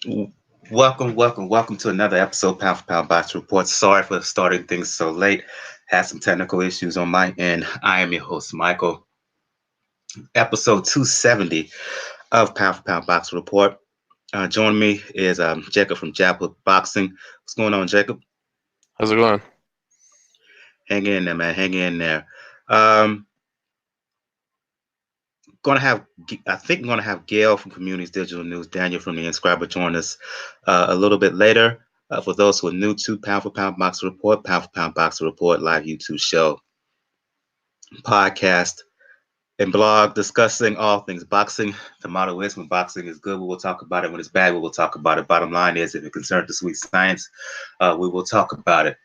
W- welcome to another episode, Pound for Pound Box Report. Sorry for starting things so late. Had some technical issues on my end. I am your host, Michael. Episode 270 of Pound for Pound Box Report. Joining me is Jacob from Jab Boxing. What's going on, Jacob? How's it going? Hang in there, man. Hang in there. Um, gonna have, I think, I'm gonna have Gail from Communities Digital News, Daniel from the Inscriber join us a little bit later. For those who are new to Pound for Pound Boxer Report, Pound for Pound Boxer Report live YouTube show, podcast, and blog discussing all things boxing. The motto is when boxing is good, we will talk about it. When it's bad, we will talk about it. Bottom line is, if it concerns the sweet science, we will talk about it.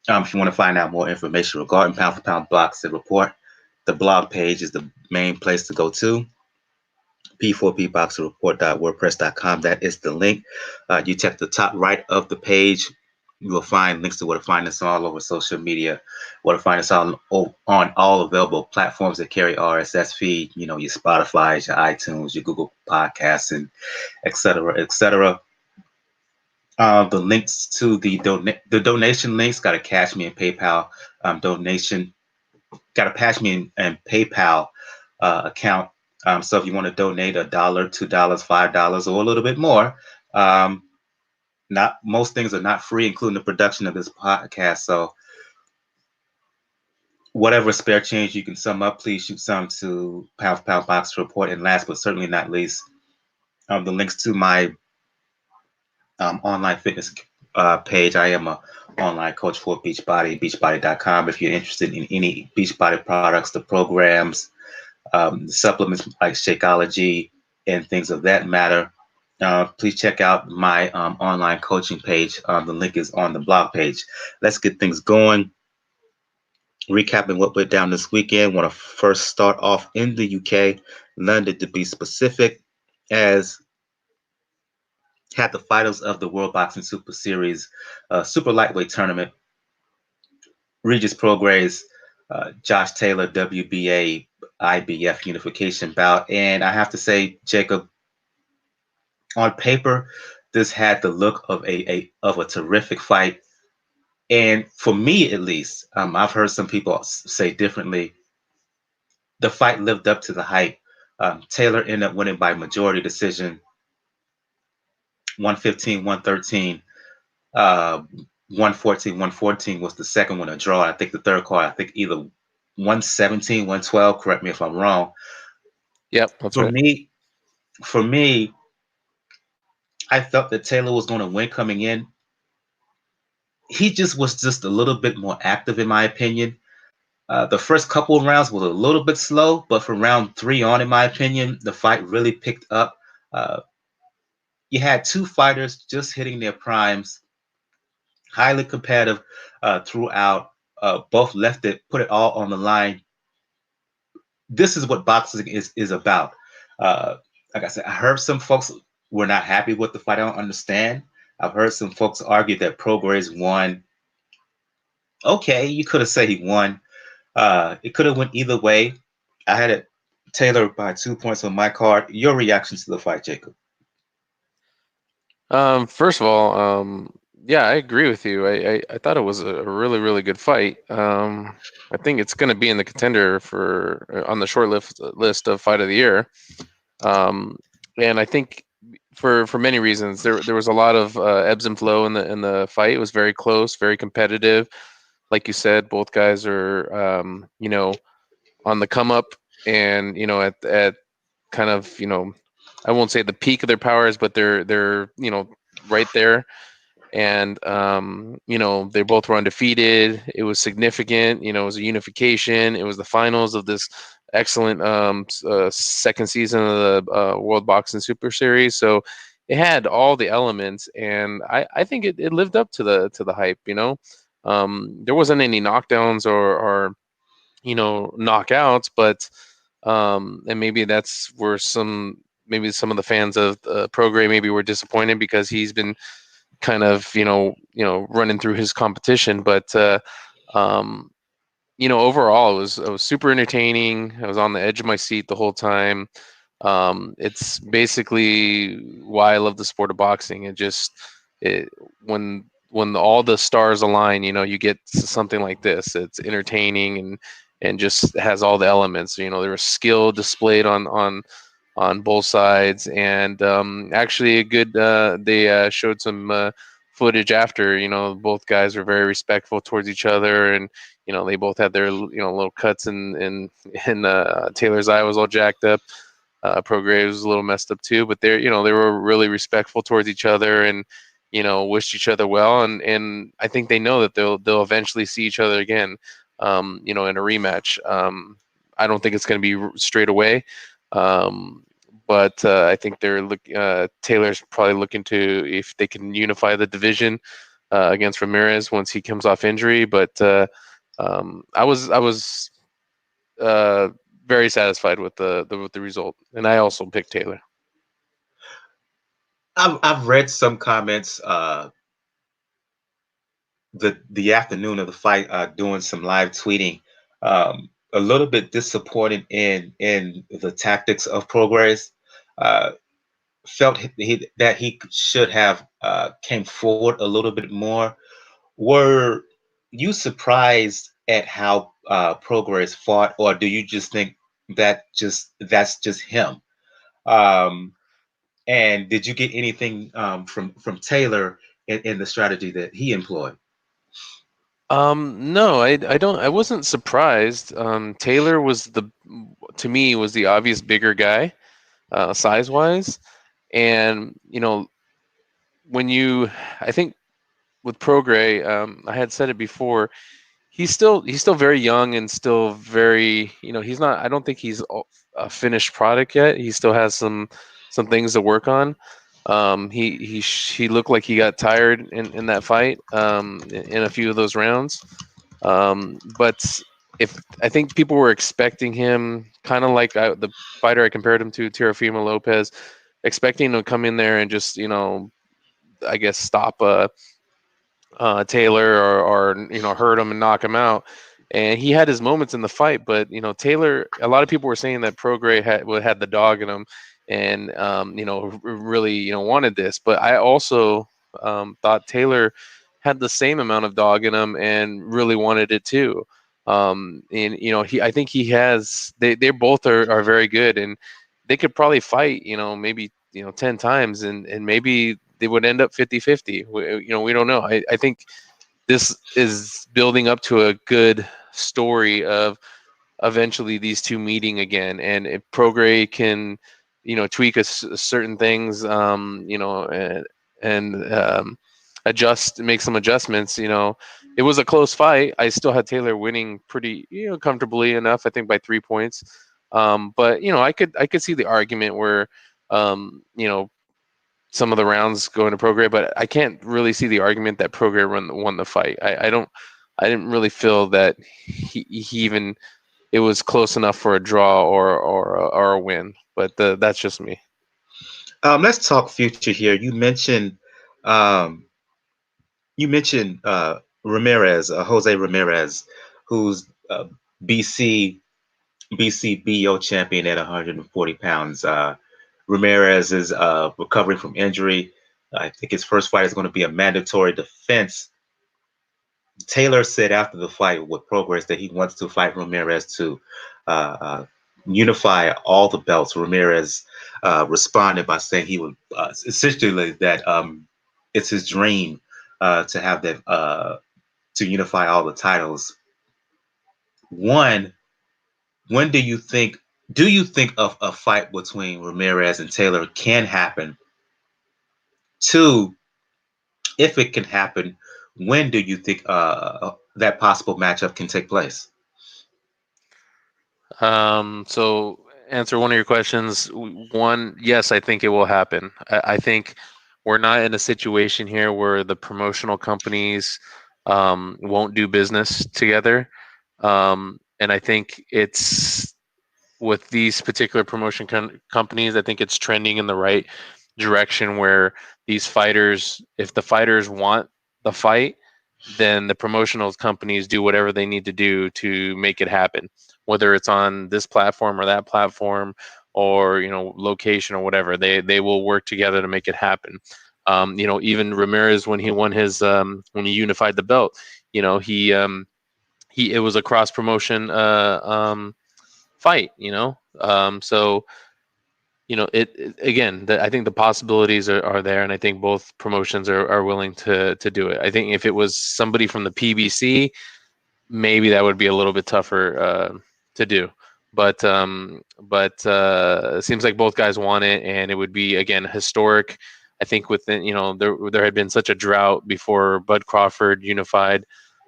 If you want to find out more information regarding Pound for Pound Boxing Report, the blog page is the main place to go to. p4pboxerreport.wordpress.com. That is the link. You check the top right of the page. You will find links to where to find us all over social media, where to find us on all available platforms that carry RSS feed. You know, your Spotify, your iTunes, your Google Podcasts, and et cetera, et cetera. The links to the donation links got a Cash Me and PayPal donation. Got a Cash Me and PayPal account. So if you want to donate $1, $2, $5, or a little bit more, um, not most things are not free, including the production of this podcast. So whatever spare change you can sum up, please shoot some to Pound for Pound Box Report. And last but certainly not least, the links to my online fitness page. I am a online coach for Beachbody, beachbody.com. If you're interested in any Beachbody products, the programs, supplements like Shakeology and things of that matter, please check out my online coaching page. The link is on the blog page. Let's get things going. Recapping what went down this weekend. Want to first start off in the UK, London to be specific, as had the finals of the World Boxing Super Series super lightweight tournament. Regis Prograis, Josh Taylor, WBA, IBF unification bout. And I have to say, Jacob, on paper, this had the look of a terrific fight. And for me, at least, I've heard some people say differently. The fight lived up to the hype. Taylor ended up winning by majority decision, 115, 113. 114, 114 was the second one, a draw. I think the third card, I think either 117, 112. Correct me if I'm wrong. Yep, that's For right. me, for me, I felt that Taylor was going to win coming in. He just was just a little bit more active, in my opinion. The first couple of rounds was a little bit slow, but from round three on, in my opinion, the fight really picked up. Uh, you had two fighters just hitting their primes, highly competitive throughout. Both left it, put it all on the line. This is what boxing is about. Uh, like I said, I heard some folks were not happy with the fight. I don't understand. I've heard some folks argue that Prograis won. Okay, you could have said he won. It could have went either way. I had it Taylor by 2 points on my card. Your reaction to the fight, Jacob? First of all, yeah, I agree with you. I thought it was a really, really good fight. I think it's going to be in the contender for on the short list of fight of the year. Um, and I think for many reasons, there was a lot of ebbs and flow in the fight. It was very close, very competitive. Like you said, both guys are on the come up, and at kind of I won't say the peak of their powers, but they're right there. And they both were undefeated. It was significant. It was a unification. It was the finals of this excellent second season of the World Boxing Super Series. So it had all the elements, and I think it lived up to the hype. There wasn't any knockdowns or knockouts, but and maybe that's where maybe some of the fans of Prograis maybe were disappointed because he's been kind of running through his competition. But um, overall it was super entertaining. I was on the edge of my seat the whole time. It's basically why I love the sport of boxing. It when all the stars align, you get something like this. It's entertaining and just has all the elements. There was skill displayed on both sides, and actually a good. They showed some footage after. Both guys were very respectful towards each other, and they both had their little cuts, and Taylor's eye was all jacked up. Prograis was a little messed up too, but they were really respectful towards each other, and wished each other well, and I think they know that they'll eventually see each other again, in a rematch. I don't think it's going to be straight away, but I think Taylor's probably looking to if they can unify the division against Ramirez once he comes off injury. But I was uh, very satisfied with the result, and I also picked Taylor. I've read some comments the afternoon of the fight, doing some live tweeting, a little bit disappointed in the tactics of Progress. Uh, Felt that he should have came forward a little bit more. Were you surprised at how Progress fought, or do you just think that's just him? Um, and did you get anything from Taylor in the strategy that he employed? No, I wasn't surprised. Taylor to me, was the obvious bigger guy, size wise. And, I think with Prograis, I had said it before, he's still very young and still very, he's not, I don't think he's a finished product yet. He still has some things to work on. He looked like he got tired in that fight, in a few of those rounds. But if I think people were expecting him kind of like the fighter I compared him to, Teofimo Lopez, expecting him to come in there and just, I guess stop Taylor or hurt him and knock him out. And he had his moments in the fight, but Taylor. A lot of people were saying that Prograis had the dog in him, and really wanted this. But I also thought Taylor had the same amount of dog in him and really wanted it too. And I think he has. They both are very good, and they could probably fight. Maybe 10 times, and maybe they would end up 50-50. We don't know. I think this is building up to a good story of eventually these two meeting again. And if Prograis can, tweak certain things, and make some adjustments. It was a close fight. I still had Taylor winning pretty, comfortably enough. I think by 3 points. But I could see the argument where, some of the rounds going to Prograis, but I can't really see the argument that Prograis won the fight. I didn't really feel that he even it was close enough for a draw or a win. But that's just me. Let's talk future here. Um, you mentioned Ramirez, Jose Ramirez, who's BC BCBO champion at 140 pounds. Ramirez is recovering from injury. I think his first fight is going to be a mandatory defense. Taylor said after the fight with Progress that he wants to fight Ramirez to uh, uh, unify all the belts. Ramirez responded by saying he would essentially that it's his dream to have that to unify all the titles. One, when do you think of a fight between Ramirez and Taylor can happen? Two, if it can happen, when do you think that possible matchup can take place? So answer one of your questions. One, yes, I think it will happen. I think we're not in a situation here where the promotional companies won't do business together. And I think it's with these particular companies, I think it's trending in the right direction where these fighters, if the fighters want the fight, then the promotional companies do whatever they need to do to make it happen, whether it's on this platform or that platform, or location or whatever. They will work together to make it happen. Even Ramirez, when he won his when he unified the belt, he it was a cross promotion fight. So again. I think the possibilities are there, and I think both promotions are willing to do it. I think if it was somebody from the PBC, maybe that would be a little bit tougher to do. But it seems like both guys want it, and it would be again historic. I think within there had been such a drought before Bud Crawford unified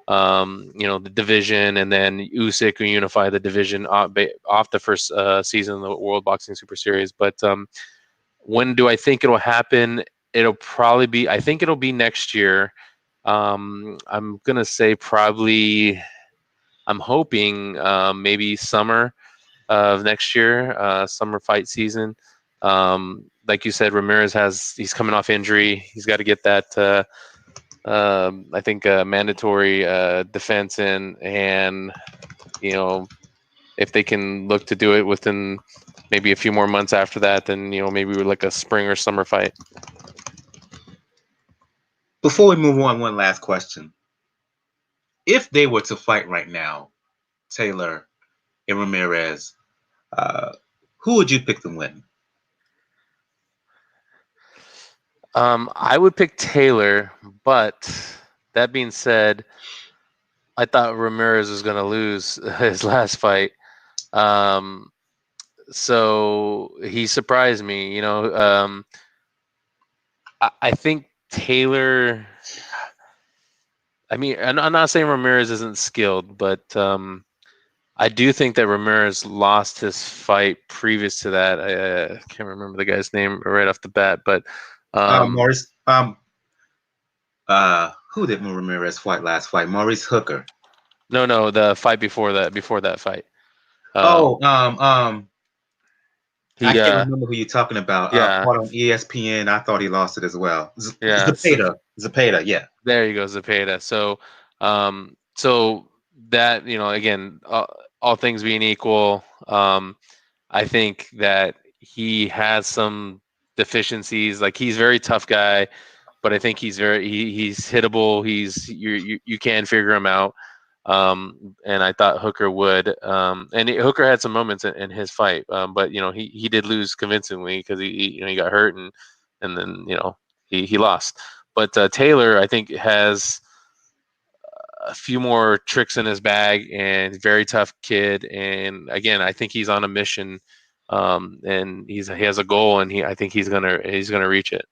the division, and then Usyk who unified the division off the first season of the World Boxing Super Series. But when do I think it'll happen? It'll probably be. I think it'll be next year. I'm gonna say probably. I'm hoping maybe summer of next year, summer fight season. Like you said, Ramirez he's coming off injury. He's got to get that. I think mandatory defense in, and if they can look to do it within maybe a few more months after that, then maybe like a spring or summer fight. Before we move on, one last question. If they were to fight right now, Taylor and Ramirez, who would you pick to win? I would pick Taylor, but that being said, I thought Ramirez was going to lose his last fight. So he surprised me. I think Taylor. I mean, I'm not saying Ramirez isn't skilled, but I do think that Ramirez lost his fight previous to that. I can't remember the guy's name right off the bat, but Maurice. Who did Ramirez fight last fight? Maurice Hooker. No, the fight before that fight. I can't remember who you're talking about. Yeah. Fought on ESPN. I thought he lost it as well. Yeah. Zapata. Yeah. There you go, Zapata. So that again, all things being equal, I think that he has some deficiencies. Like he's a very tough guy, but I think he's hittable. You can figure him out. And I thought Hooker would. And Hooker had some moments in his fight, but he did lose convincingly because he got hurt and then he lost. But Taylor, I think, has a few more tricks in his bag, and very tough kid. And again, I think he's on a mission, and he has a goal, and I think he's gonna reach it.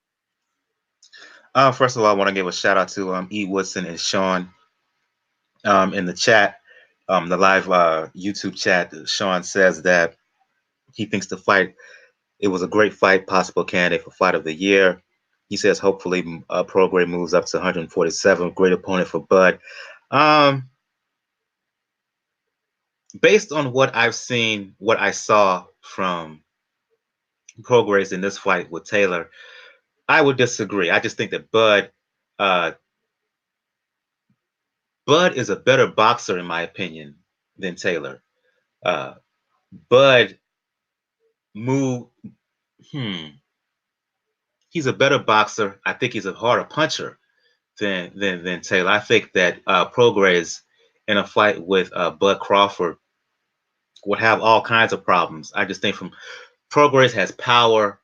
First of all, I want to give a shout out to E. Woodson and Sean in the chat, the live YouTube chat. Sean says that he thinks it was a great fight, possible candidate for fight of the year. He says hopefully Prograis moves up to 147, great opponent for Bud. Based on what I've seen, what I saw from Prograis in this fight with Taylor, I would disagree. I just think that Bud is a better boxer, in my opinion, than Taylor. Bud he's a better boxer. I think he's a harder puncher than Taylor. I think that Prograis in a fight with Bud Crawford would have all kinds of problems. I just think Prograis has power.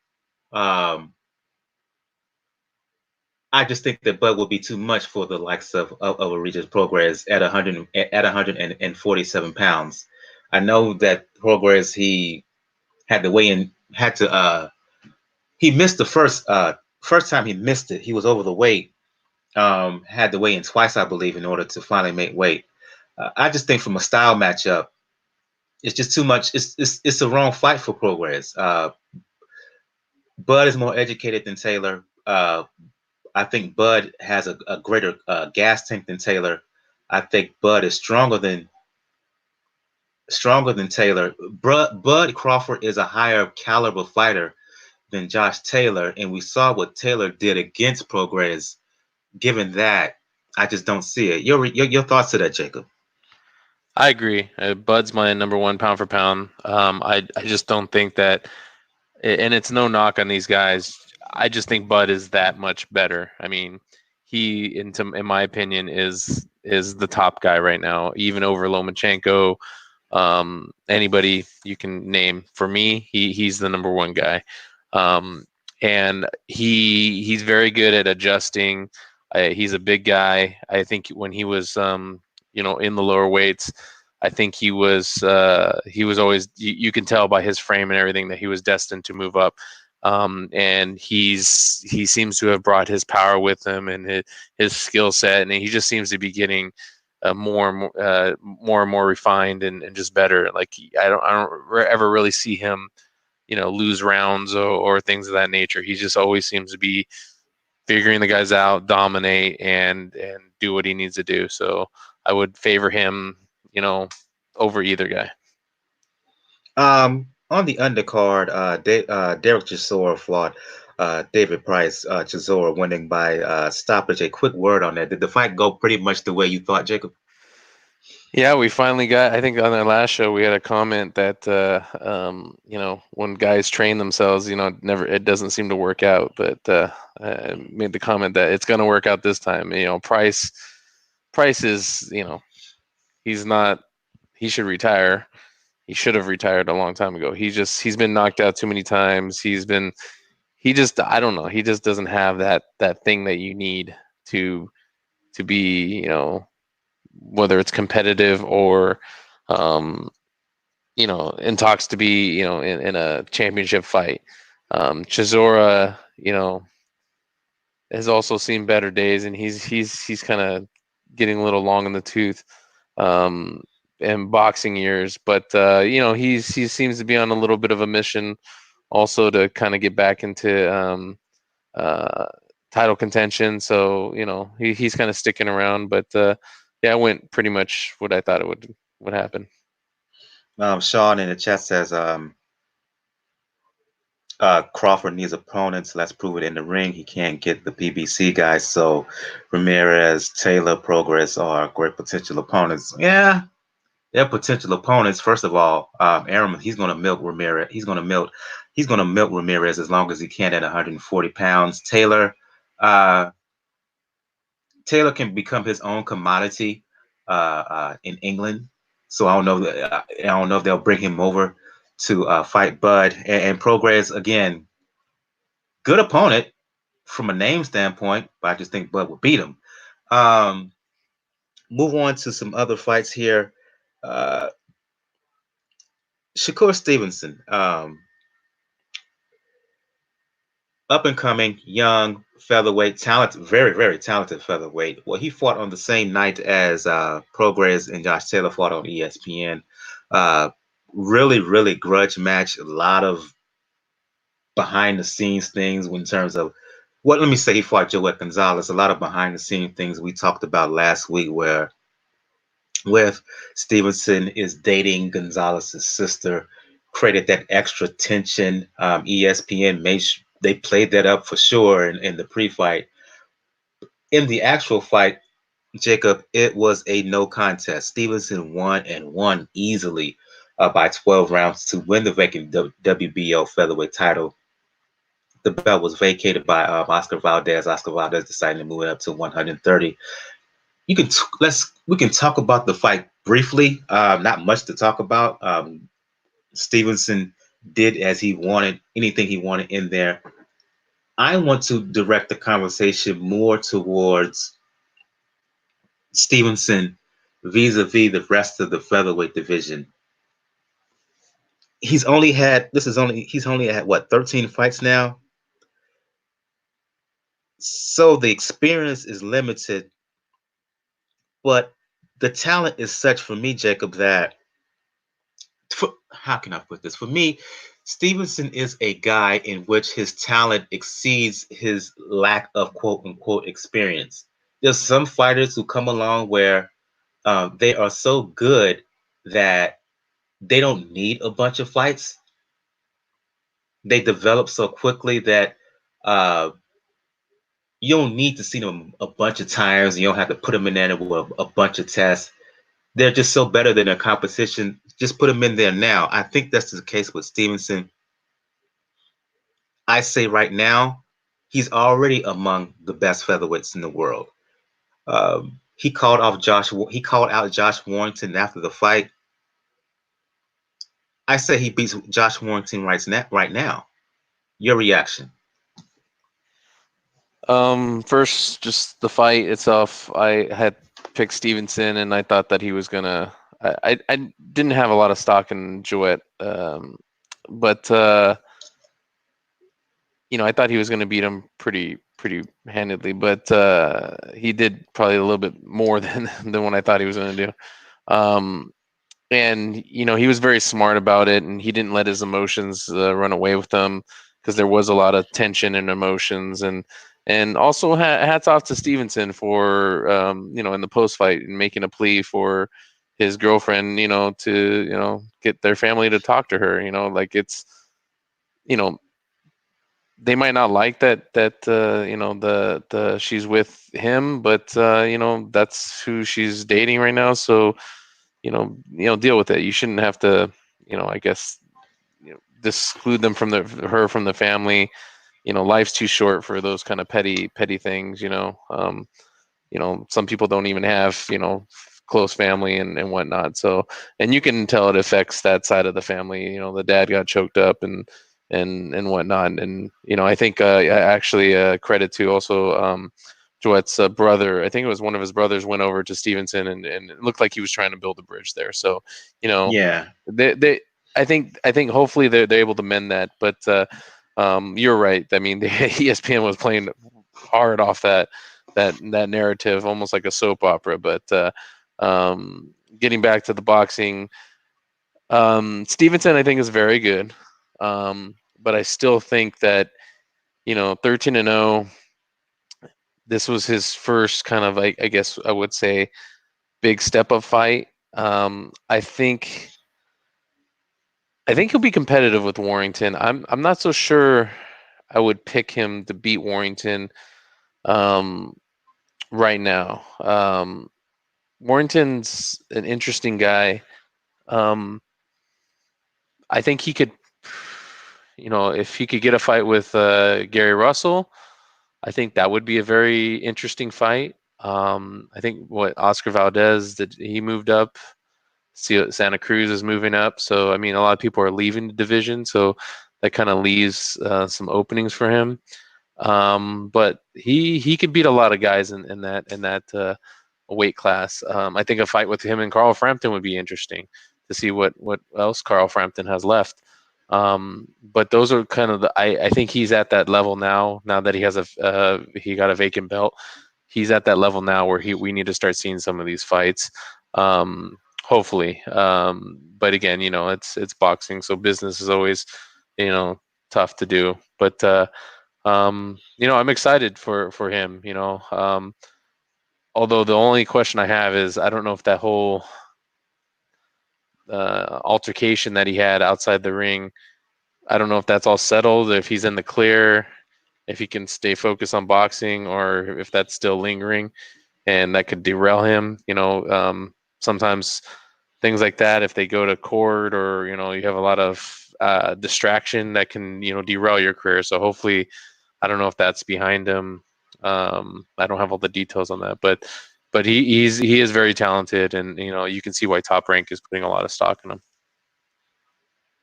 I just think that Bud would be too much for the likes of a Regis Prograis at 147 pounds. I know that Prograis, he had to weigh in, he missed the first time he missed it. He was over the weight. Had to weigh in twice, I believe, in order to finally make weight. I just think from a style matchup, it's just too much. It's the wrong fight for Prograis. Bud is more educated than Taylor. I think Bud has a greater gas tank than Taylor. I think Bud is stronger than Taylor. Bud Crawford is a higher caliber fighter than Josh Taylor, and we saw what Taylor did against Prograis. Given that, I just don't see it. Your thoughts to that, Jacob? I agree. Bud's my number one pound for pound. I just don't think that, and it's no knock on these guys. I just think Bud is that much better. I mean, he, in my opinion, is the top guy right now, even over Lomachenko. Anybody you can name. For me, he's the number one guy. Um, and he's very good at adjusting. He's a big guy. I think when he was in the lower weights, I think he was always, you can tell by his frame and everything that he was destined to move up. And he seems to have brought his power with him and his skill set, and he just seems to be getting more and more refined and just better. Like I don't ever really see him, lose rounds or things of that nature. He just always seems to be figuring the guys out, dominate, and do what he needs to do. So I would favor him, over either guy. On the undercard, Dereck Chisora fought David Price. Chisora winning by stoppage. A quick word on that. Did the fight go pretty much the way you thought, Jacob? Yeah, we finally got. I think on our last show we had a comment that when guys train themselves, never it doesn't seem to work out. But I made the comment that it's going to work out this time. Price is, he's not. He should retire. He should have retired a long time ago. He's been knocked out too many times. I don't know. He just doesn't have that thing that you need to be, whether it's competitive or, in talks to be, in a championship fight. Chisora, has also seen better days, and he's kind of getting a little long in the tooth, in boxing years. But he seems to be on a little bit of a mission, also to kind of get back into uh, title contention. So he's kind of sticking around. But yeah, I went pretty much what I thought it would happen. Sean in the chat says Crawford needs opponents. Let's prove it in the ring. He can't get the PBC guys. So Ramirez, Taylor, Prograis are great potential opponents. Yeah, they're potential opponents. First of all, Aaron, he's going to milk Ramirez. He's going to milk Ramirez as long as he can at 140 pounds. Taylor can become his own commodity in England. So I don't know if they'll bring him over to fight Bud and Prograis again. Good opponent from a name standpoint, but I just think Bud will beat him. Move on to some other fights here. Shakur Stevenson, up and coming, young featherweight, talented, very, very talented featherweight. Well, he fought on the same night as Prograis and Josh Taylor fought on ESPN. Really, really grudge match. A lot of behind the scenes things in terms of let me say he fought Joet Gonzalez. A lot of behind the scenes things we talked about last week where with Stevenson is dating Gonzalez's sister, created that extra tension. ESPN they played that up for sure in the pre-fight. In the actual fight, Jacob, it was a no contest. Stevenson won easily by 12 rounds to win the vacant WBO featherweight title. The belt was vacated by Oscar Valdez. Oscar Valdez decided to move it up to 130. We can talk about the fight briefly. Not much to talk about. Stevenson did as he wanted, anything he wanted in there. I want to direct the conversation more towards Stevenson vis-a-vis the rest of the featherweight division. He's only had what, 13 fights now. So the experience is limited, but the talent is such for me, Jacob, that how can I put this? For me, Stevenson is a guy in which his talent exceeds his lack of quote unquote experience. There's some fighters who come along where they are so good that they don't need a bunch of fights. They develop so quickly that you don't need to see them a bunch of times. You don't have to put them in there with a bunch of tests. they're just so better than their competition. Just put them in there now. I think that's the case with Stevenson. I say right now, he's already among the best featherweights in the world. He called off Josh. He called out Josh Warrington after the fight. I say he beats Josh Warrington right now. Your reaction? First, just the fight itself. I had picked Stevenson, and I thought that he was gonna. I didn't have a lot of stock in Joet, but I thought he was gonna beat him pretty handedly. But he did probably a little bit more than what I thought he was gonna do. Um, and he was very smart about it, and he didn't let his emotions run away with him, because there was a lot of tension and emotions. And also hats off to Stevenson for in the post fight and making a plea for his girlfriend, to get their family to talk to her. Like, it's you know they might not like that the she's with him, but that's who she's dating right now. So deal with it. You shouldn't have to, I guess, disclude them from her from the family. Life's too short for those kind of petty things. Some people don't even have close family and whatnot. So, and you can tell it affects that side of the family. The dad got choked up and whatnot. And I think actually credit to also Joet's brother. I think it was one of his brothers went over to Stevenson, and it looked like he was trying to build a bridge there. So, Yeah. they I think hopefully they're able to mend that. But you're right. I mean, the ESPN was playing hard off that narrative, almost like a soap opera. But getting back to the boxing, Stevenson I think is very good, but I still think that 13-0. This was his first kind of, I guess I would say, big step up fight. I think he'll be competitive with Warrington. I'm not so sure I would pick him to beat Warrington um, right now. Warrington's an interesting guy. Um, I think he could, if he could get a fight with Gary Russell, I think that would be a very interesting fight. I think what Oscar Valdez did, he moved up. Santa Cruz is moving up, so I mean, a lot of people are leaving the division, so that kind of leaves some openings for him. But he could beat a lot of guys in that weight class. I think a fight with him and Carl Frampton would be interesting to see what else Carl Frampton has left. But those are kind of I think he's at that level now. Now that he got a vacant belt, he's at that level now where we need to start seeing some of these fights. Hopefully, but again, it's boxing, so business is always tough to do. But I'm excited for him. Although the only question I have is I don't know if that whole altercation that he had outside the ring, I don't know if that's all settled, if he's in the clear, if he can stay focused on boxing, or if that's still lingering, and that could derail him. Sometimes things like that, if they go to court, or you have a lot of distraction, that can derail your career. So hopefully, I don't know if that's behind him. I don't have all the details on that, but he is very talented, and you can see why Top Rank is putting a lot of stock in him.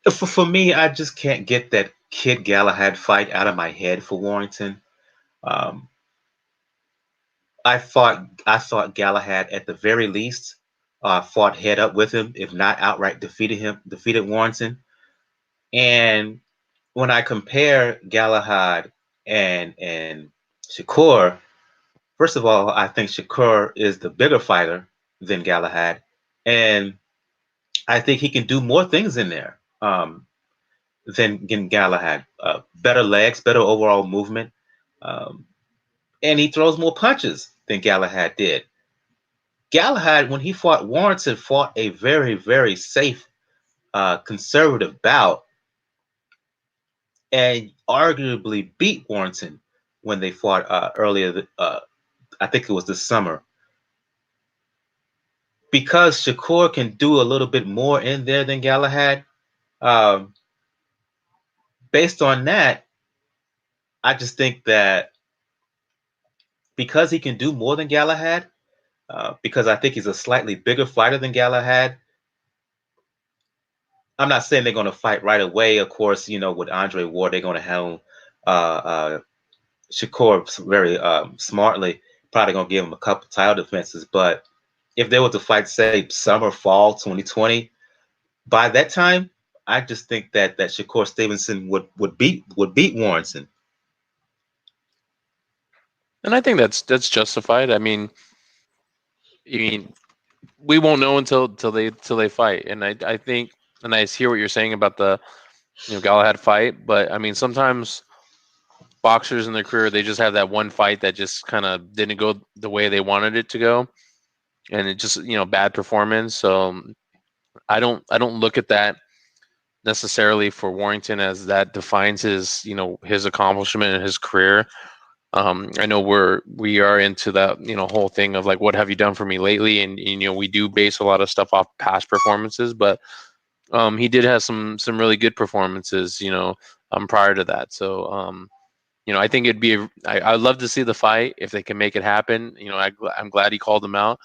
For me, I just can't get that Kid Galahad fight out of my head for Warrington. Um, I thought Galahad at the very least fought head up with him, if not outright defeated Warrington. And when I compare Galahad and Shakur, first of all, I think Shakur is the bigger fighter than Galahad, and I think he can do more things in there than Galahad. Better legs, better overall movement, um, and he throws more punches than Galahad did. Galahad, when he fought Warrington, fought a very, very safe, conservative bout, and arguably beat Warrington when they fought earlier. I think it was this summer. because Shakur can do a little bit more in there than Galahad. Um, Based on that, I just think that because he can do more than Galahad, because I think he's a slightly bigger fighter than Galahad. I'm not saying they're going to fight right away. Of course, with Andre Ward, they're going to handle Shakur very smartly. Probably going to give him a couple title defenses. But if they were to fight, say, summer, fall 2020, by that time, I just think that Shakur Stevenson would beat Warrington. And I think that's justified. I mean, we won't know until they fight. And I think, and I hear what you're saying about the Galahad fight, but I mean sometimes boxers in their career, they just have that one fight that just kind of didn't go the way they wanted it to go, and it just bad performance. So I don't look at that necessarily for Warrington as that defines his his accomplishment in his career. I know we are into that whole thing of like, what have you done for me lately, and we do base a lot of stuff off past performances, but he did have some really good performances prior to that. So I think I'd love to see the fight if they can make it happen. I'm glad he called them out.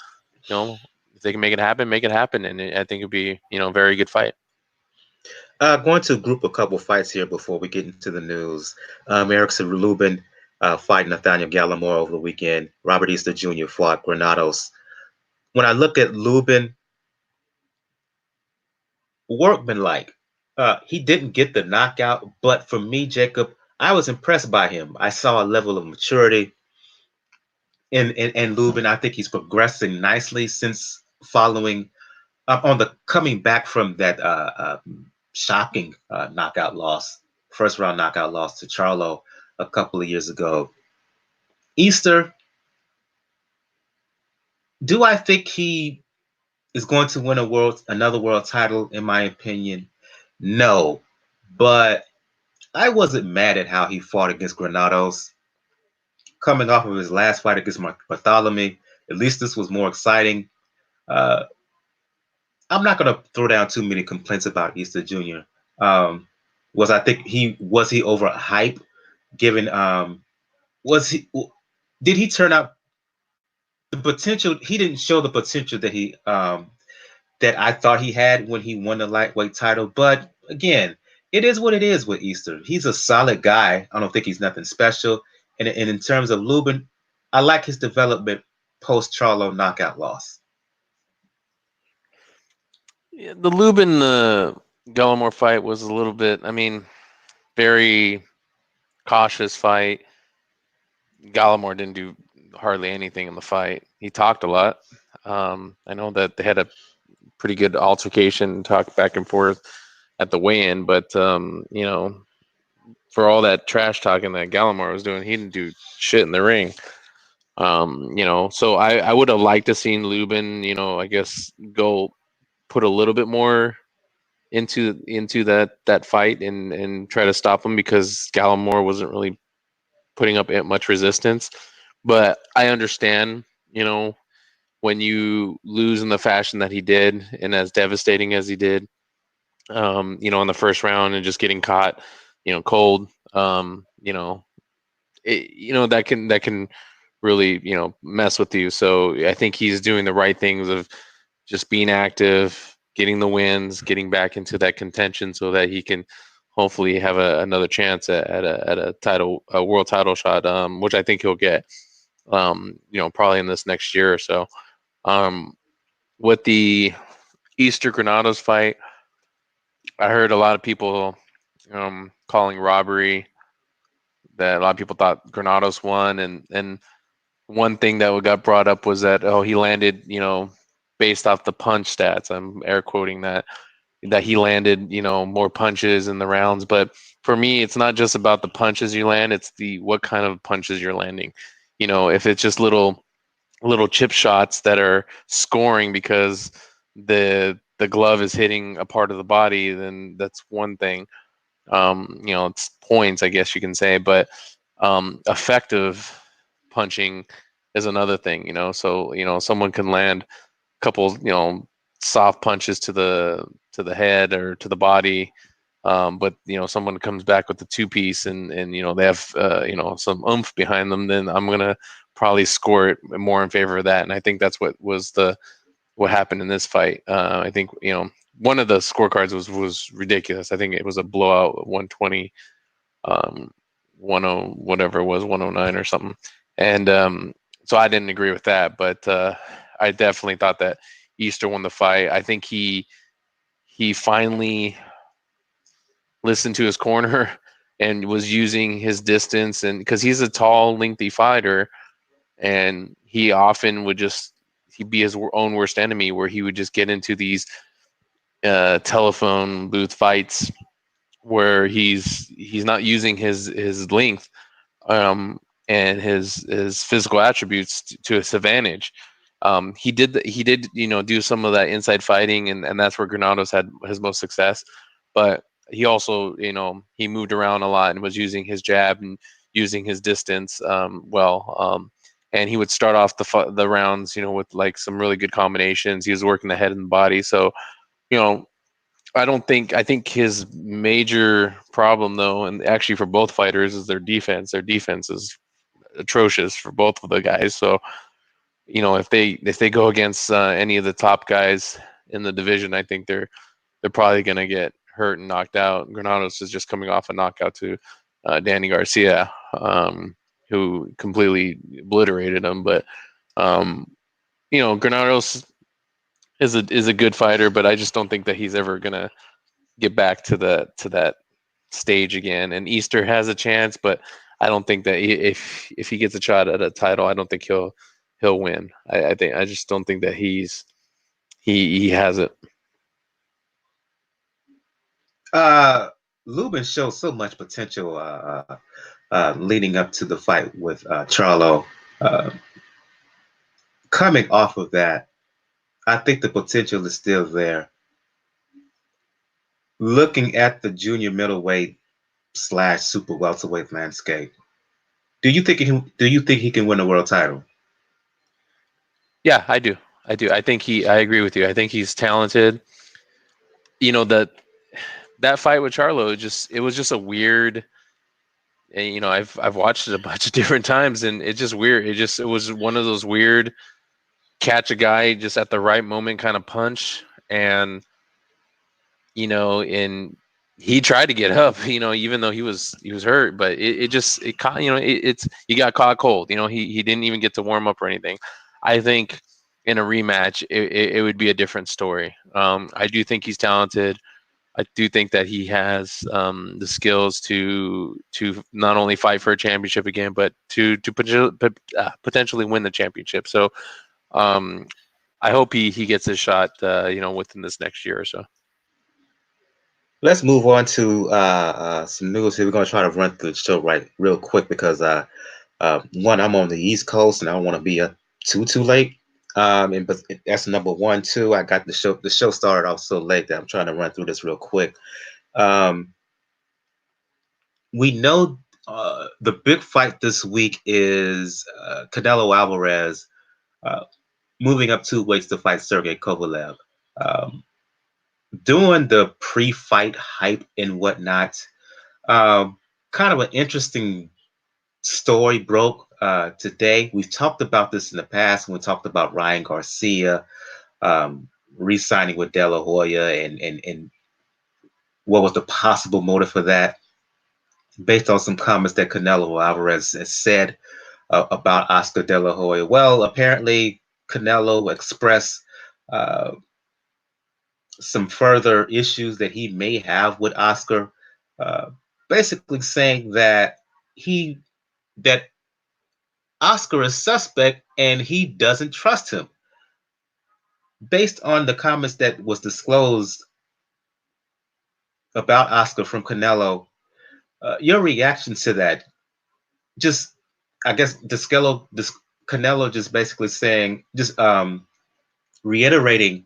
If they can make it happen, and I think it'd be a very good fight. Going to group a couple fights here before we get into the news. Erickson Lubin fighting Nathaniel Gallimore over the weekend. Robert Easter Jr. fought Granados. When I look at Lubin, workmanlike, he didn't get the knockout, but for me, Jacob, I was impressed by him. I saw a level of maturity in Lubin. I think he's progressing nicely since following on the coming back from that shocking knockout loss, first round knockout loss to Charlo a couple of years ago. Easter, do I think he is going to win another world title? In my opinion, no. But I wasn't mad at how he fought against Granados. Coming off of his last fight against Bartholomew, at least this was more exciting. Uh, I'm not going to throw down too many complaints about Easter Jr. I think he overhyped? Given was he did he turn out the potential? He didn't show the potential that I thought he had when he won the lightweight title. But again, it is what it is with Easter. He's a solid guy. I don't think he's nothing special. And in terms of Lubin, I like his development post Charlo knockout loss. Yeah, the Lubin Gallimore fight was a little bit, very cautious fight. Gallimore didn't do hardly anything in the fight. He talked a lot. I know that they had a pretty good altercation, talk back and forth at the weigh-in, but for all that trash talking that Gallimore was doing, he didn't do shit in the ring. So I would have liked to seen Lubin, I guess go put a little bit more into that fight and try to stop him, because Gallimore wasn't really putting up much resistance. But I understand, when you lose in the fashion that he did and as devastating as he did, in the first round and just getting caught, cold, that can really, mess with you. So I think he's doing the right things of just being active, getting the wins, getting back into that contention so that he can hopefully have another chance at a world title shot, which I think he'll get, probably in this next year or so. With the Easter Granados fight, I heard a lot of people calling robbery, that a lot of people thought Granados won, and one thing that got brought up was that he landed, based off the punch stats. I'm air quoting that he landed, more punches in the rounds. But for me, it's not just about the punches you land; it's what kind of punches you're landing. If it's just little chip shots that are scoring because the glove is hitting a part of the body, then that's one thing. It's points, I guess you can say, but effective punching is another thing. So someone can land couple, soft punches to the head or to the body. But someone comes back with the 2-piece and they have some oomph behind them, then I'm gonna probably score it more in favor of that. And I think that's what happened in this fight. I think one of the scorecards was ridiculous. I think it was a blowout, 120, 10 whatever it was, 109 or something. And so I didn't agree with that, but I definitely thought that Easter won the fight. I think he finally listened to his corner and was using his distance, and because he's a tall, lengthy fighter, and he often would he'd be his own worst enemy, where he would just get into these telephone booth fights where he's not using his length and his physical attributes to his advantage. He did do some of that inside fighting, and that's where Granados had his most success. But he also he moved around a lot and was using his jab and using his distance well. And he would start off the rounds with like some really good combinations. He was working the head and the body. So I think his major problem, though, and actually for both fighters, is their defense. Their defense is atrocious for both of the guys. So, if they go against any of the top guys in the division, I think they're probably going to get hurt and knocked out. Granados is just coming off a knockout to Danny Garcia, who completely obliterated him. But Granados is a good fighter, but I just don't think that he's ever gonna get back to that stage again. And Easter has a chance, but I don't think that if he gets a shot at a title, I don't think he'll win. I just don't think that he has it. Lubin showed so much potential leading up to the fight with Charlo. Coming off of that, I think the potential is still there. Looking at the junior middleweight / super welterweight landscape, do you think he can win a world title? Yeah, I do. I agree with you. I think he's talented. That fight with Charlo, it was just a weird. And I've watched it a bunch of different times, and it's just weird. It was one of those weird catch a guy just at the right moment kind of punch, and and he tried to get up, even though he was hurt, but it caught, he got caught cold. He didn't even get to warm up or anything. I think in a rematch, it would be a different story. I do think he's talented. I do think that he has the skills to not only fight for a championship again, but to potentially win the championship. So I hope he gets his shot, within this next year or so. Let's move on to some news here. We're going to try to run through the show real quick because one, I'm on the East Coast and I don't want to be too late. But that's number one. Two, I got the show started off so late that I'm trying to run through this real quick. We know the big fight this week is Canelo Alvarez moving up 2 weights to fight Sergey Kovalev. Doing the pre-fight hype and whatnot, kind of an interesting story broke today. We've talked about this in the past when we talked about Ryan Garcia re-signing with De La Hoya and what was the possible motive for that, based on some comments that Canelo Alvarez has said about Oscar De La Hoya. Well, apparently Canelo expressed some further issues that he may have with Oscar, basically saying that Oscar is suspect and he doesn't trust him. Based on the comments that was disclosed about Oscar from Canelo, your reaction to that? Just, I guess, Canelo just basically saying, just reiterating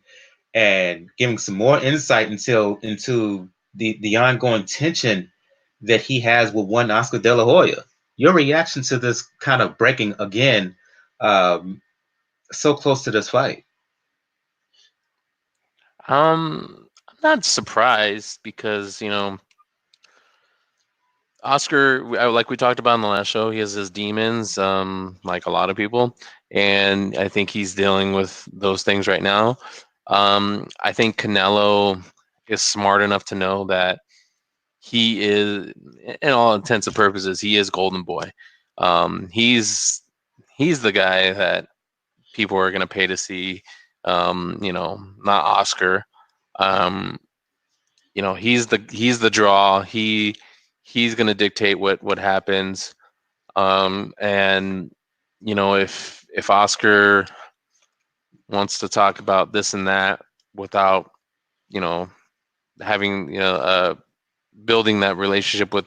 and giving some more insight into the ongoing tension that he has with one Oscar De La Hoya. Your reaction to this kind of breaking again, so close to this fight? I'm not surprised because Oscar, like we talked about in the last show, he has his demons, like a lot of people, and I think he's dealing with those things right now. I think Canelo is smart enough to know that he is, in all intents and purposes, he is Golden Boy. He's the guy that people are going to pay to see. Not Oscar. Um, he's the draw. He's going to dictate what happens. And if Oscar wants to talk about this and that without having building that relationship with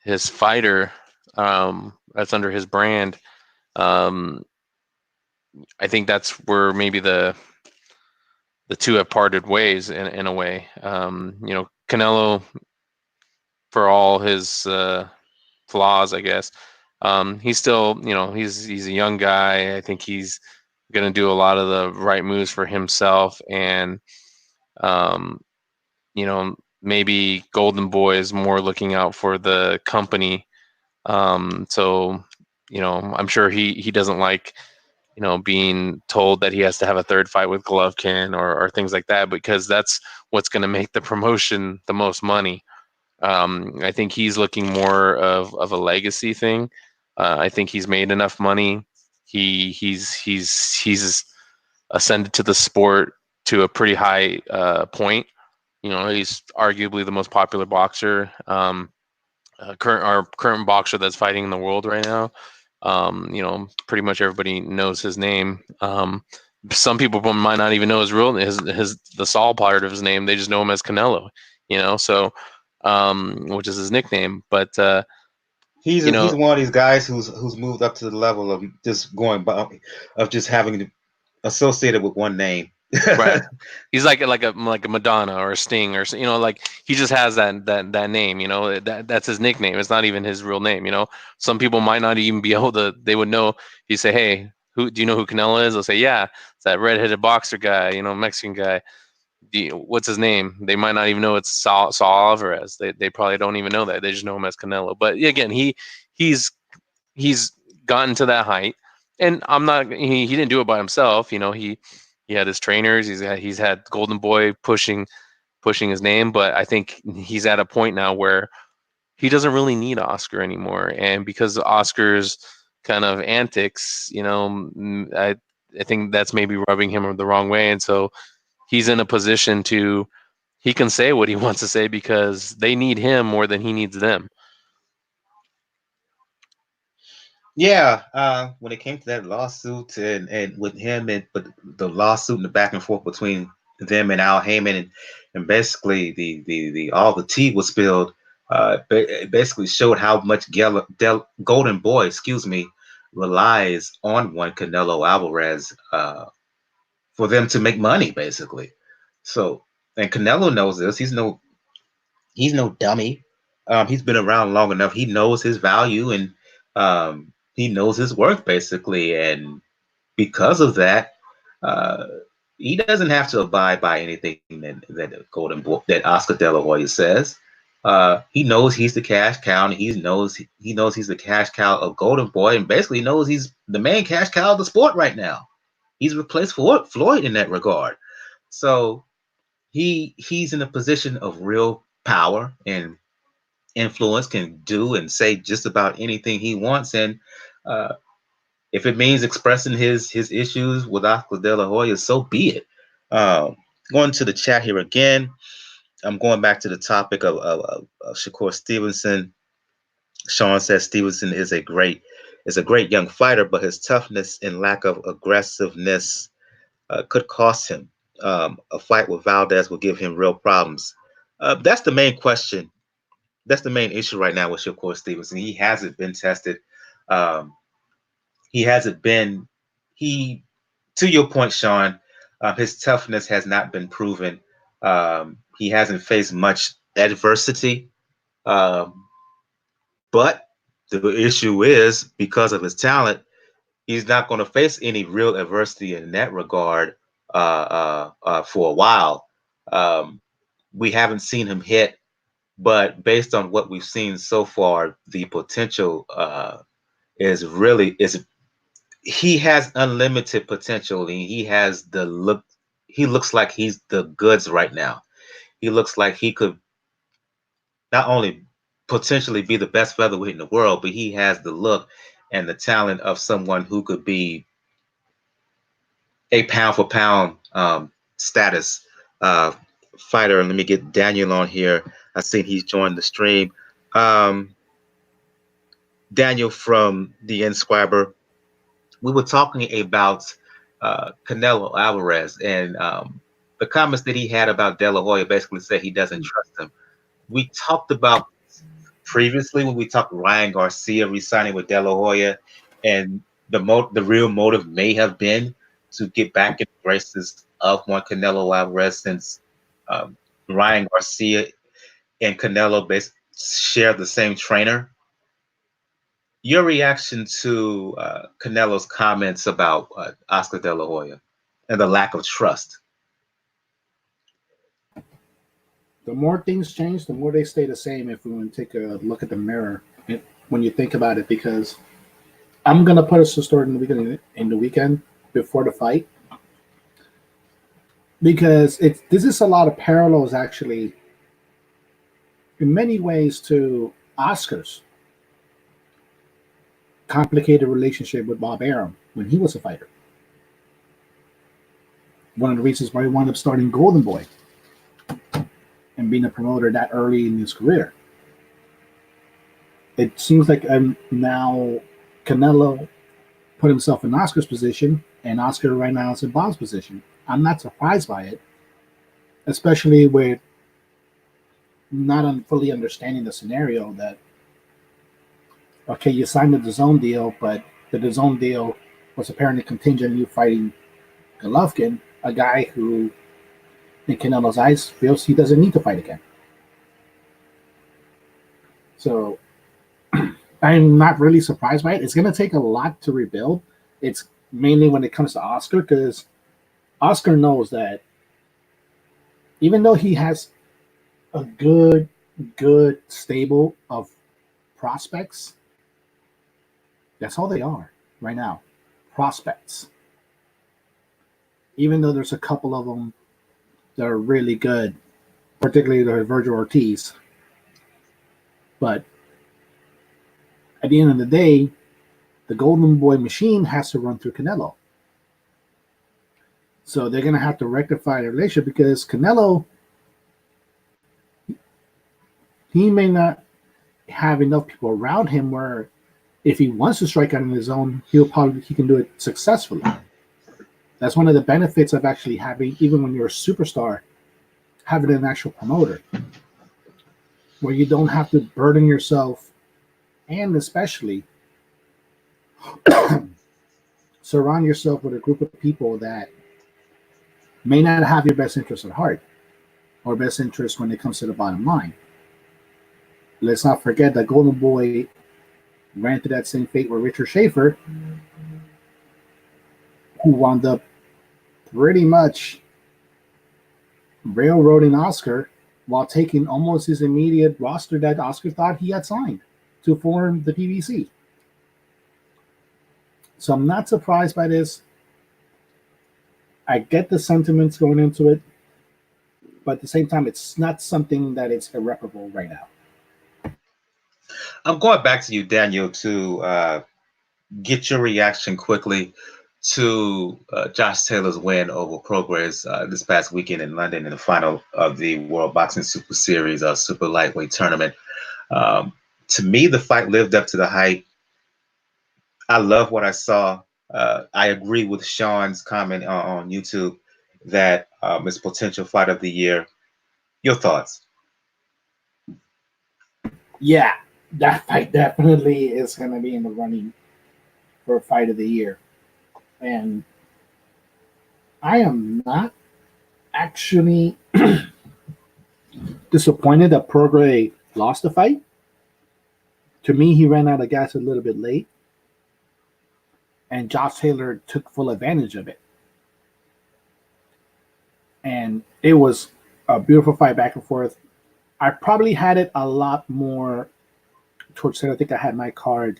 his fighter, that's under his brand, um, I think that's where maybe the two have parted ways in a way. Canelo, for all his flaws, I guess, he's still, he's a young guy. I think he's going to do a lot of the right moves for himself, and um, maybe Golden Boy is more looking out for the company. So I'm sure he doesn't like being told that he has to have a third fight with Golovkin or things like that, because that's what's going to make the promotion the most money. I think he's looking more of a legacy thing. I think he's made enough money. He's ascended to the sport to a pretty high point. He's arguably the most popular boxer, current boxer that's fighting in the world right now. Pretty much everybody knows his name. Some people might not even know the Saul part of his name. They just know him as Canelo. So which is his nickname. But he's one of these guys who's moved up to the level of just going by, of just having to associated with one name. Right. He's like a Madonna or a Sting, or like he just has that name. That's his nickname. It's not even his real name. Some people might not even be able to. They would know. You say, "Hey, who do you know who Canelo is?" They'll say, "Yeah, it's that redheaded boxer guy. Mexican guy. What's his name?" They might not even know it's Saul Alvarez. They probably don't even know that. They just know him as Canelo. But again, he's gotten to that height, and I'm not. He didn't do it by himself. He had his trainers. He's had Golden Boy pushing his name, but I think he's at a point now where he doesn't really need Oscar anymore. And because of Oscar's kind of antics, I think that's maybe rubbing him the wrong way. And so he's in a position he can say what he wants to say because they need him more than he needs them. Yeah, when it came to that lawsuit and with him and but the lawsuit and the back and forth between them and Al Heyman, and basically the all the tea was spilled. It basically showed how much Golden Boy, excuse me, relies on one Canelo Alvarez for them to make money, basically. So, and Canelo knows this. He's no dummy. He's been around long enough. He knows his value, and he knows his worth, basically. And because of that, uh, he doesn't have to abide by anything that Oscar De La Hoya says. He knows he's the cash cow, and he knows he's the cash cow of Golden Boy, and basically knows he's the main cash cow of the sport right now. He's replaced Floyd in that regard. So he's in a position of real power and influence, can do and say just about anything he wants. And if it means expressing his issues with Oscar De La Hoya, so be it. Going to the chat here again. I'm going back to the topic of Shakur Stevenson. Sean says Stevenson is a great young fighter, but his toughness and lack of aggressiveness could cost him. A fight with Valdez will give him real problems. That's the main question. That's the main issue right now with Shakur Stevenson. He hasn't been tested. He hasn't been. To your point, Sean, his toughness has not been proven. He hasn't faced much adversity. But the issue is, because of his talent, he's not going to face any real adversity in that regard for a while. We haven't seen him hit, but based on what we've seen so far, the potential is he has unlimited potential, and he has the look. He looks like he's the goods right now. He looks like he could not only potentially be the best featherweight in the world, but he has the look and the talent of someone who could be a pound for pound status uh, fighter. And let me get Daniel on here. I seen he's joined the stream. Daniel from the Inscriber. We were talking about Canelo Alvarez, and the comments that he had about De La Hoya basically said he doesn't trust him. We talked about previously when we talked Ryan Garcia resigning with De La Hoya, and the real motive may have been to get back in the graces of one Canelo Alvarez, since Ryan Garcia and Canelo share the same trainer. Your reaction to Canelo's comments about Oscar De La Hoya and the lack of trust? The more things change, the more they stay the same. If we want to take a look at the mirror, when you think about it, because I'm gonna put us a story in the weekend before the fight, because this is a lot of parallels actually, in many ways, to Oscar's complicated relationship with Bob Arum when he was a fighter. One of the reasons why he wound up starting Golden Boy and being a promoter that early in his career. It seems like now Canelo put himself in Oscar's position, and Oscar right now is in Bob's position. I'm not surprised by it, especially with not fully understanding the scenario that, okay, you signed the DAZN deal, but the DAZN deal was apparently contingent on you fighting Golovkin, a guy who, in Canelo's eyes, feels he doesn't need to fight again. So I'm not really surprised by it. It's going to take a lot to rebuild. It's mainly when it comes to Oscar, because Oscar knows that even though he has a good stable of prospects, that's all they are right now, prospects. Even though there's a couple of them that are really good, particularly the Virgil Ortiz. But at the end of the day, the Golden Boy machine has to run through Canelo. So they're going to have to rectify the relationship, because Canelo, he may not have enough people around him where if he wants to strike out on his own, he can do it successfully. That's one of the benefits of actually having, even when you're a superstar, having an actual promoter, where you don't have to burden yourself, and especially surround yourself with a group of people that may not have your best interest at heart, or best interest when it comes to the bottom line. Let's not forget that Golden Boy ran to that same fate with Richard Schaefer, who wound up pretty much railroading Oscar while taking almost his immediate roster that Oscar thought he had signed to form the PBC. So I'm not surprised by this. I get the sentiments going into it, but at the same time, it's not something that is irreparable right now. I'm going back to you, Daniel, to get your reaction quickly to Josh Taylor's win over Prograis this past weekend in London in the final of the World Boxing Super Series super lightweight tournament. To me, the fight lived up to the hype. I love what I saw. I agree with Sean's comment on YouTube that it's potential fight of the year. Your thoughts? Yeah, that fight definitely is going to be in the running for fight of the year. And I am not actually disappointed that Prograis lost the fight. To me, he ran out of gas a little bit late, and Josh Taylor took full advantage of it. And it was A beautiful fight back and forth. I probably had it a lot more towards Taylor. I think I had my card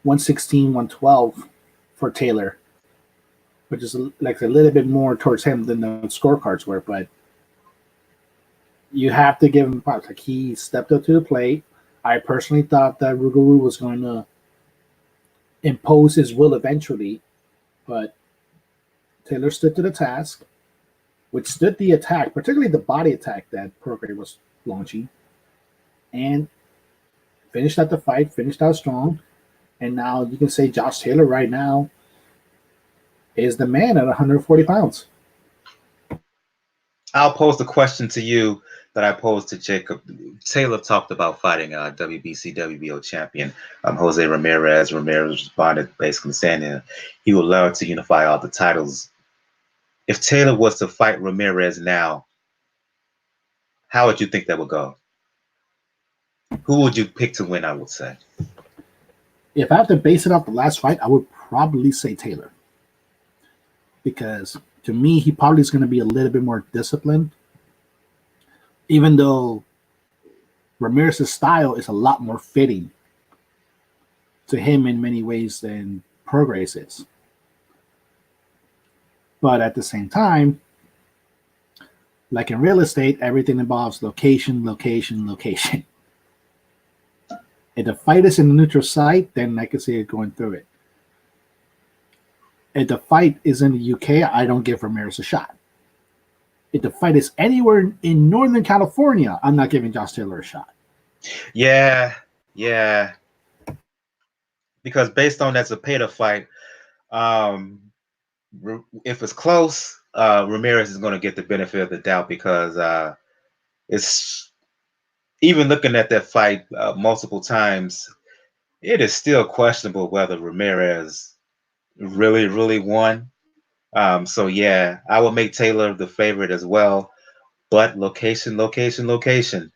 116, 112 for Taylor, which is like a little bit more towards him than the scorecards were. But you have to give him props. Like, he stepped up to the plate. I personally thought that Rougarou was going to impose his will eventually, but Taylor stood to the task, withstood the attack, particularly the body attack that Prograis was launching, and finished out the fight, finished out strong. And now you can say Josh Taylor right now is the man at 140 pounds. I'll pose the question to you that I posed to Jacob. Taylor talked about fighting WBC, WBO champion Jose Ramirez. Ramirez responded basically saying that he would love to unify all the titles. If Taylor was to fight Ramirez now, how would you think that would go? Who would you pick to win, I would say? If I have to base it off the last fight, I would probably say Taylor. Because to me, he probably is going to be a little bit more disciplined. Even though Ramirez's style is a lot more fitting to him in many ways than Prograis is. But at the same time, like in real estate, everything involves location, location, location. If the fight is in a neutral site, then I can see it going through it. If the fight is in the UK, I don't give Ramirez a shot. If the fight is anywhere in Northern California, I'm not giving Josh Taylor a shot. Yeah. Because based on that Zepeda fight, if it's close, Ramirez is going to get the benefit of the doubt because it's even looking at that fight multiple times, it is still questionable whether Ramirez really won. So yeah, I will make Taylor the favorite as well, but location. Location.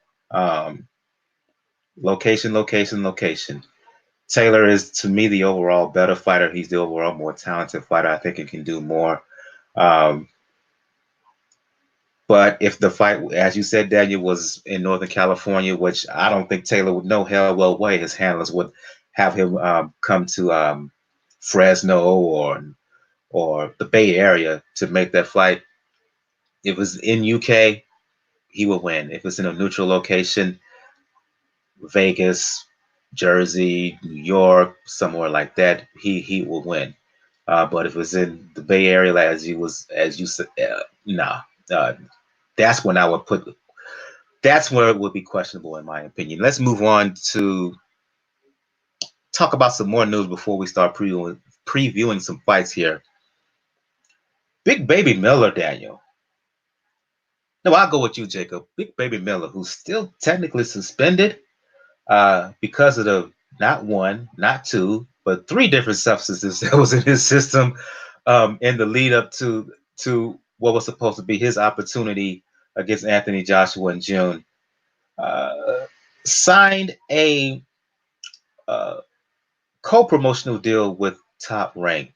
Taylor is, to me, the overall better fighter. He's the overall more talented fighter. I think he can do more. But if the fight, as you said, Daniel, was in Northern California, which I don't think Taylor would know hell well way, his handlers would have him come to Fresno or the Bay Area to make that fight. If it was in UK, he would win. If it's in a neutral location, Vegas, Jersey, New York, somewhere like that, he will win. But if it's in the Bay Area, like as you said, nah. That's when I would put. That's where it would be questionable, in my opinion. Let's move on to talk about some more news before we start previewing some fights here. Big Baby Miller, Daniel. No, I'll go with you, Jacob. Big Baby Miller, who's still technically suspended because of the not one, not two, but three different substances that was in his system in the lead up to what was supposed to be his opportunity against Anthony Joshua in June. Signed a co-promotional deal with Top Rank.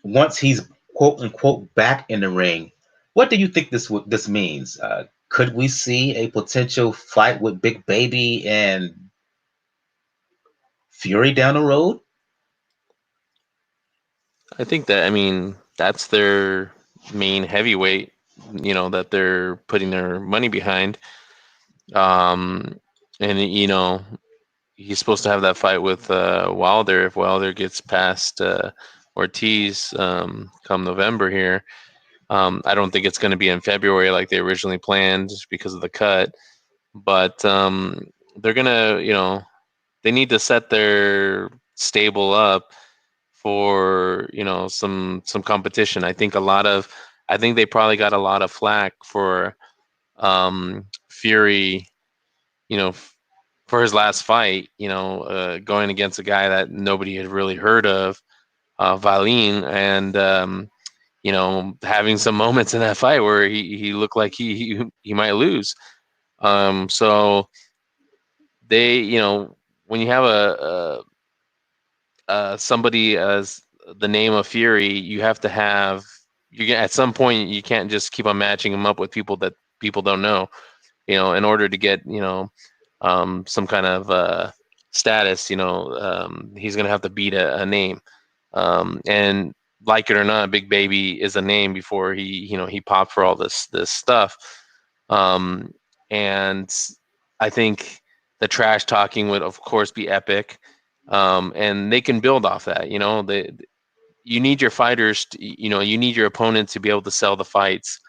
Once he's quote unquote back in the ring, what do you think this means? Could we see a potential fight with Big Baby and Fury down the road? I think that's their main heavyweight, that they're putting their money behind. And he's supposed to have that fight with Wilder if Wilder gets past Ortiz come November here. I don't think it's going to be in February like they originally planned because of the cut, but they're gonna, they need to set their stable up for some competition. I think they probably got a lot of flack for Fury, for his last fight, going against a guy that nobody had really heard of, Valine, and having some moments in that fight where he looked like he might lose. So they, when you have somebody as the name of Fury, you have to have at some point you can't just keep on matching him up with people that people don't know, in order to get, some kind of status, he's going to have to beat a name. And like it or not, Big Baby is a name before he popped for all this stuff. And I think the trash talking would, of course, be epic. And they can build off that. You need your fighters, you need your opponent to be able to sell the fights.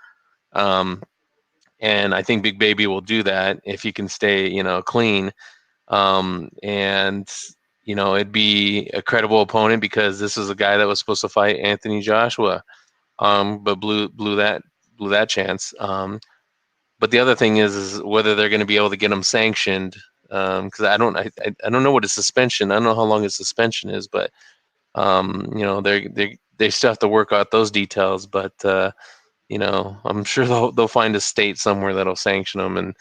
And I think Big Baby will do that if he can stay, clean. And it'd be a credible opponent because this is a guy that was supposed to fight Anthony Joshua, but blew that chance. But the other thing is whether they're going to be able to get him sanctioned. Because I don't know what his suspension. I don't know how long his suspension is, but they still have to work out those details. But I'm sure they'll find a state somewhere that'll sanction him, and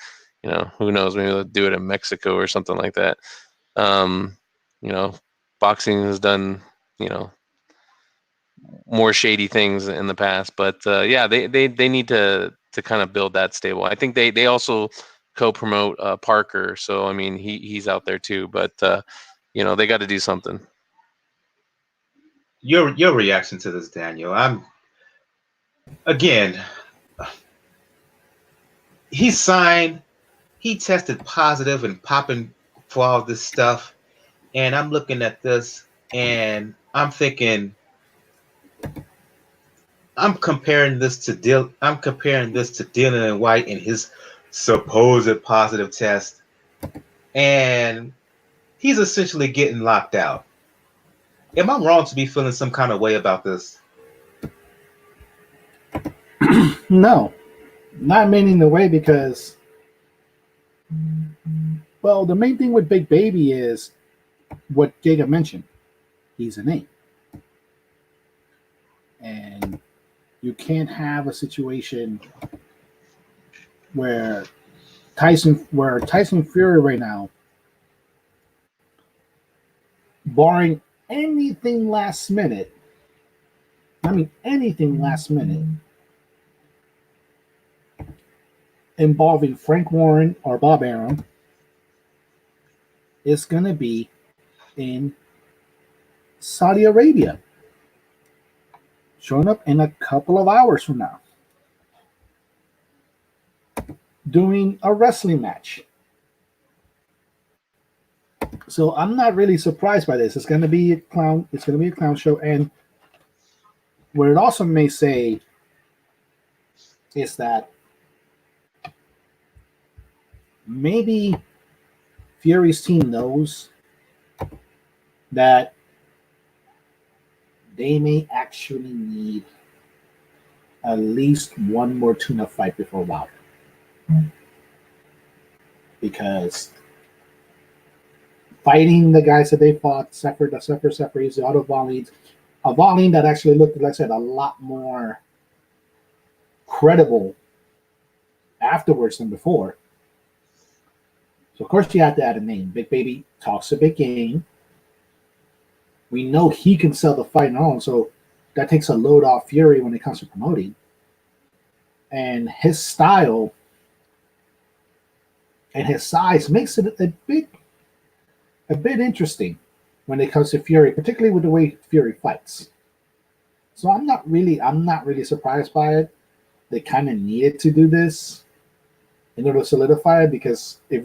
who knows, maybe they'll do it in Mexico or something like that. Boxing has done more shady things in the past, but they need to kind of build that stable. I think they also co-promote Parker, so I mean he's out there too, but they got to do something. Your reaction to this, Daniel? He signed, he tested positive and popping for all this stuff, and I'm looking at this and I'm thinking, I'm comparing this to Dillian White and his supposed positive test, and he's essentially getting locked out. Am I wrong to be feeling some kind of way about this? No, not meaning the way, because, well, the main thing with Big Baby is what Jacob mentioned. He's a name. And you can't have a situation where Tyson Fury right now, barring anything last minute, involving Frank Warren or Bob Arum, is going to be in Saudi Arabia, showing up in a couple of hours from now, doing a wrestling match. So I'm not really surprised by this. It's going to be a clown. It's going to be a clown show, and what it also may say is that maybe Fury's team knows that they may actually need at least one more tune-up fight before Wilder. Because fighting the guys that they fought, Sefer, he's the auto Volines, a Voline that actually looked, like I said, a lot more credible afterwards than before. So, of course, you have to add a name. Big Baby talks a big game. We know he can sell the fight and all, so that takes a load off Fury when it comes to promoting. And his style and his size makes it a bit interesting when it comes to Fury, particularly with the way Fury fights. So I'm not really surprised by it. They kind of needed to do this in order to solidify it, because if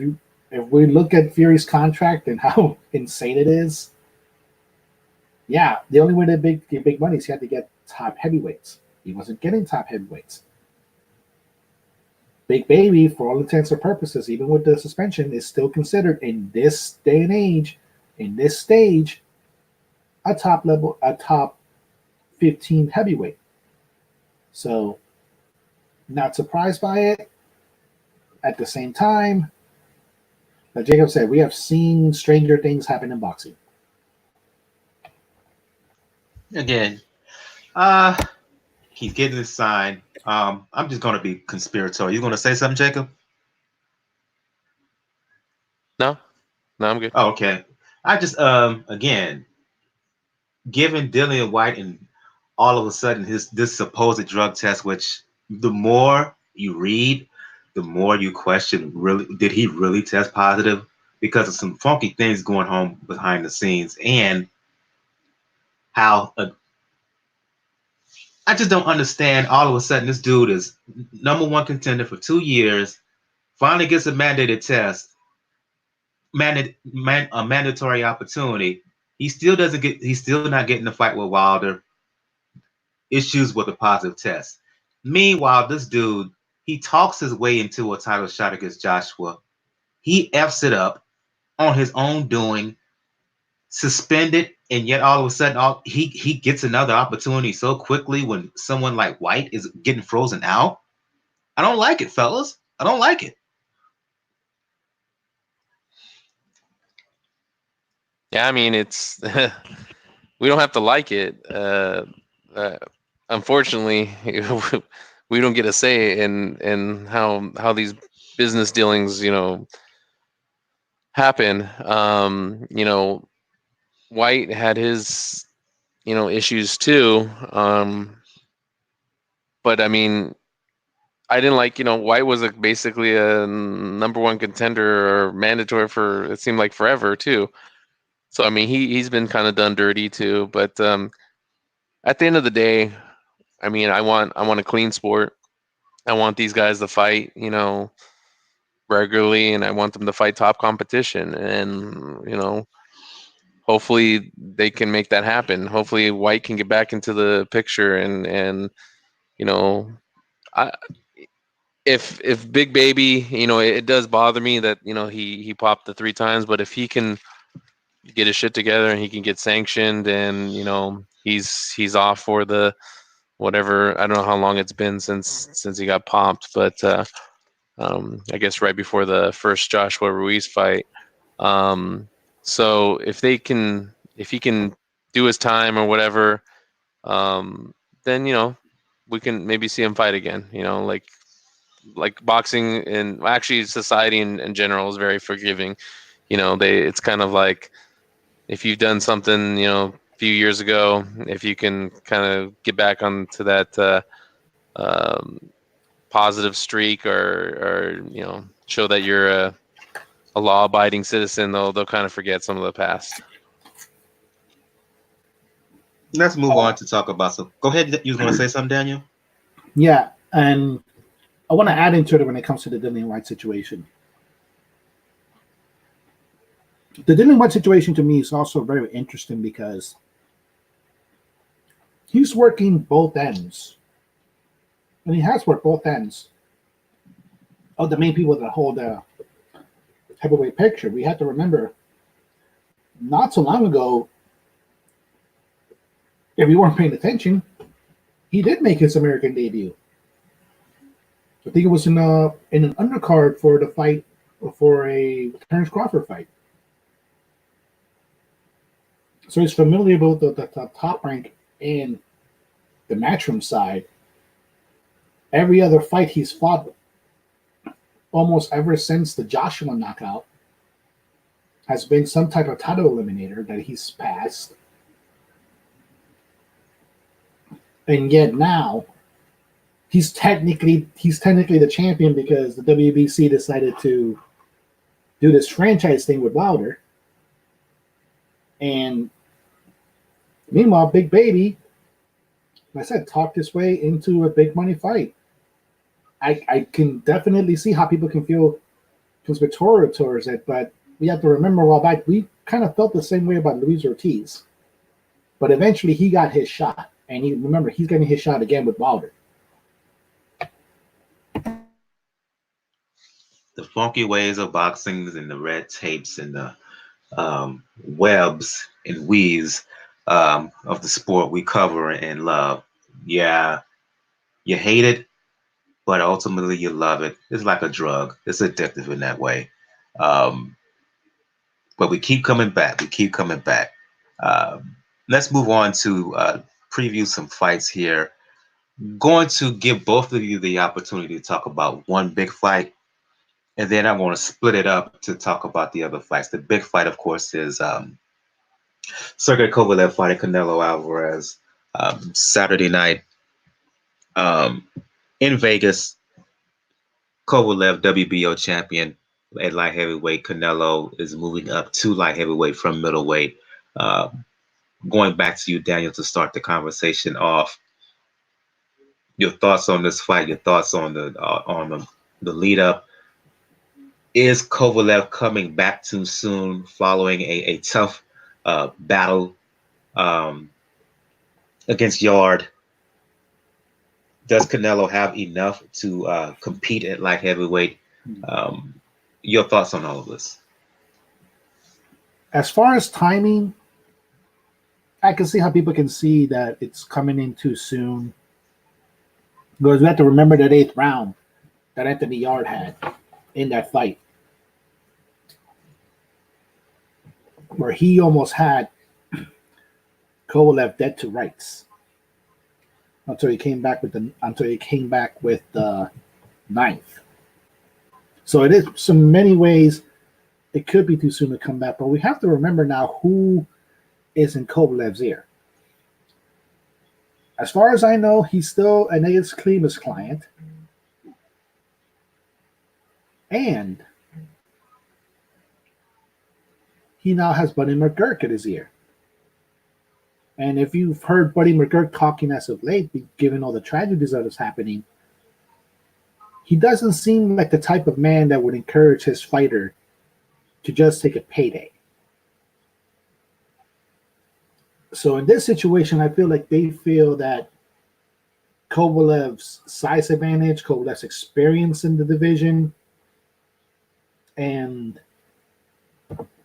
we look at Fury's contract and how insane it is, yeah, the only way to get big money is he had to get top heavyweights. He wasn't getting top heavyweights. Big Baby, for all intents and purposes, even with the suspension, is still considered in this day and age, in this stage, a top 15 heavyweight. So, not surprised by it. At the same time, like Jacob said, we have seen stranger things happen in boxing. Again, he's getting this sign. I'm just going to be conspiratorial. You going to say something, Jacob? No, I'm good. Oh, okay. I just, again, given Dillian White and all of a sudden this supposed drug test, which the more you read, the more you question, really, did he really test positive? Because of some funky things going on behind the scenes, and how I just don't understand. All of a sudden, this dude is #1 contender for 2 years, finally gets a mandated test, a mandatory opportunity. He still doesn't get. He's still not getting the fight with Wilder. Issues with a positive test. Meanwhile, this dude, he talks his way into a title shot against Joshua. He f's it up on his own doing, suspended, and yet all of a sudden, he gets another opportunity so quickly when someone like White is getting frozen out. I don't like it, fellas. I don't like it. Yeah, I mean, it's we don't have to like it. Unfortunately, we don't get a say in how these business dealings, happen. White had his, issues too. But I mean, I didn't like, White was basically a #1 contender or mandatory for, it seemed like, forever too. So I mean, he's been kind of done dirty too. But at the end of the day, I mean, I want a clean sport. I want these guys to fight, regularly, and I want them to fight top competition. And hopefully they can make that happen. Hopefully White can get back into the picture, and I, if Big Baby, it does bother me that he popped the 3 times, but if he can get his shit together and he can get sanctioned, and he's off for the whatever, I don't know how long it's been since he got popped, but I guess right before the first Joshua Ruiz fight. So if he can do his time or whatever, then we can maybe see him fight again. Like boxing, and actually society in general is very forgiving. It's kind of like, if you've done something a few years ago, if you can kind of get back onto that positive streak, or show that you're a law-abiding citizen, they'll kind of forget some of the past. Let's move on to talk about some. Go ahead. You want to say something, Daniel? Yeah, and I want to add into it when it comes to the Dillian White situation. The Dillian White situation to me is also very interesting because he's working both ends. And he has worked both ends of the main people that hold the heavyweight picture. We have to remember, not so long ago, if you weren't paying attention, he did make his American debut. I think it was in an undercard for the fight, for a Terence Crawford fight. So he's familiar with the top rank and the matchroom side. Every other fight he's fought, almost ever since the Joshua knockout, has been some type of title eliminator that he's passed. And yet now, he's technically the champion because the WBC decided to do this franchise thing with Wilder. And meanwhile, Big Baby, like I said, talked his way into a big money fight. I can definitely see how people can feel conspiratorial towards it, but we have to remember a while back, we kind of felt the same way about Luis Ortiz. But eventually he got his shot. And remember, he's getting his shot again with Wilder. The funky ways of boxing and the red tapes and the webs and weaves of the sport we cover and love. Yeah, you hate it, but ultimately you love it. It's like a drug. It's addictive in that way. But we keep coming back. We keep coming back. Let's move on to preview some fights here. Going to give both of you the opportunity to talk about one big fight, and then I'm going to split it up to talk about the other fights. The big fight, of course, is Sergey Kovalev fighting Canelo Alvarez. Saturday night in Vegas. Kovalev, WBO champion at light heavyweight. Canelo is moving up to light heavyweight from middleweight. Going back to you, Daniel, to start the conversation off. Your thoughts on this fight? Your thoughts on the lead up? Is Kovalev coming back too soon following a tough battle against Yard? Does Canelo have enough to compete at light heavyweight? Your thoughts on all of this? As far as timing, I can see how people can see that it's coming in too soon. Because we have to remember that 8th round that Anthony Yard had in that fight, where he almost had Kovalev dead to rights until he came back with the 9th. So it is, in many ways, it could be too soon to come back. But we have to remember now who is in Kovalev's ear. As far as I know, he's still Aeneas Klima's client. And he now has Buddy McGurk at his ear. And if you've heard Buddy McGurk talking as of late, given all the tragedies that is happening, he doesn't seem like the type of man that would encourage his fighter to just take a payday. So in this situation, I feel like they feel that Kovalev's size advantage, Kovalev's experience in the division, and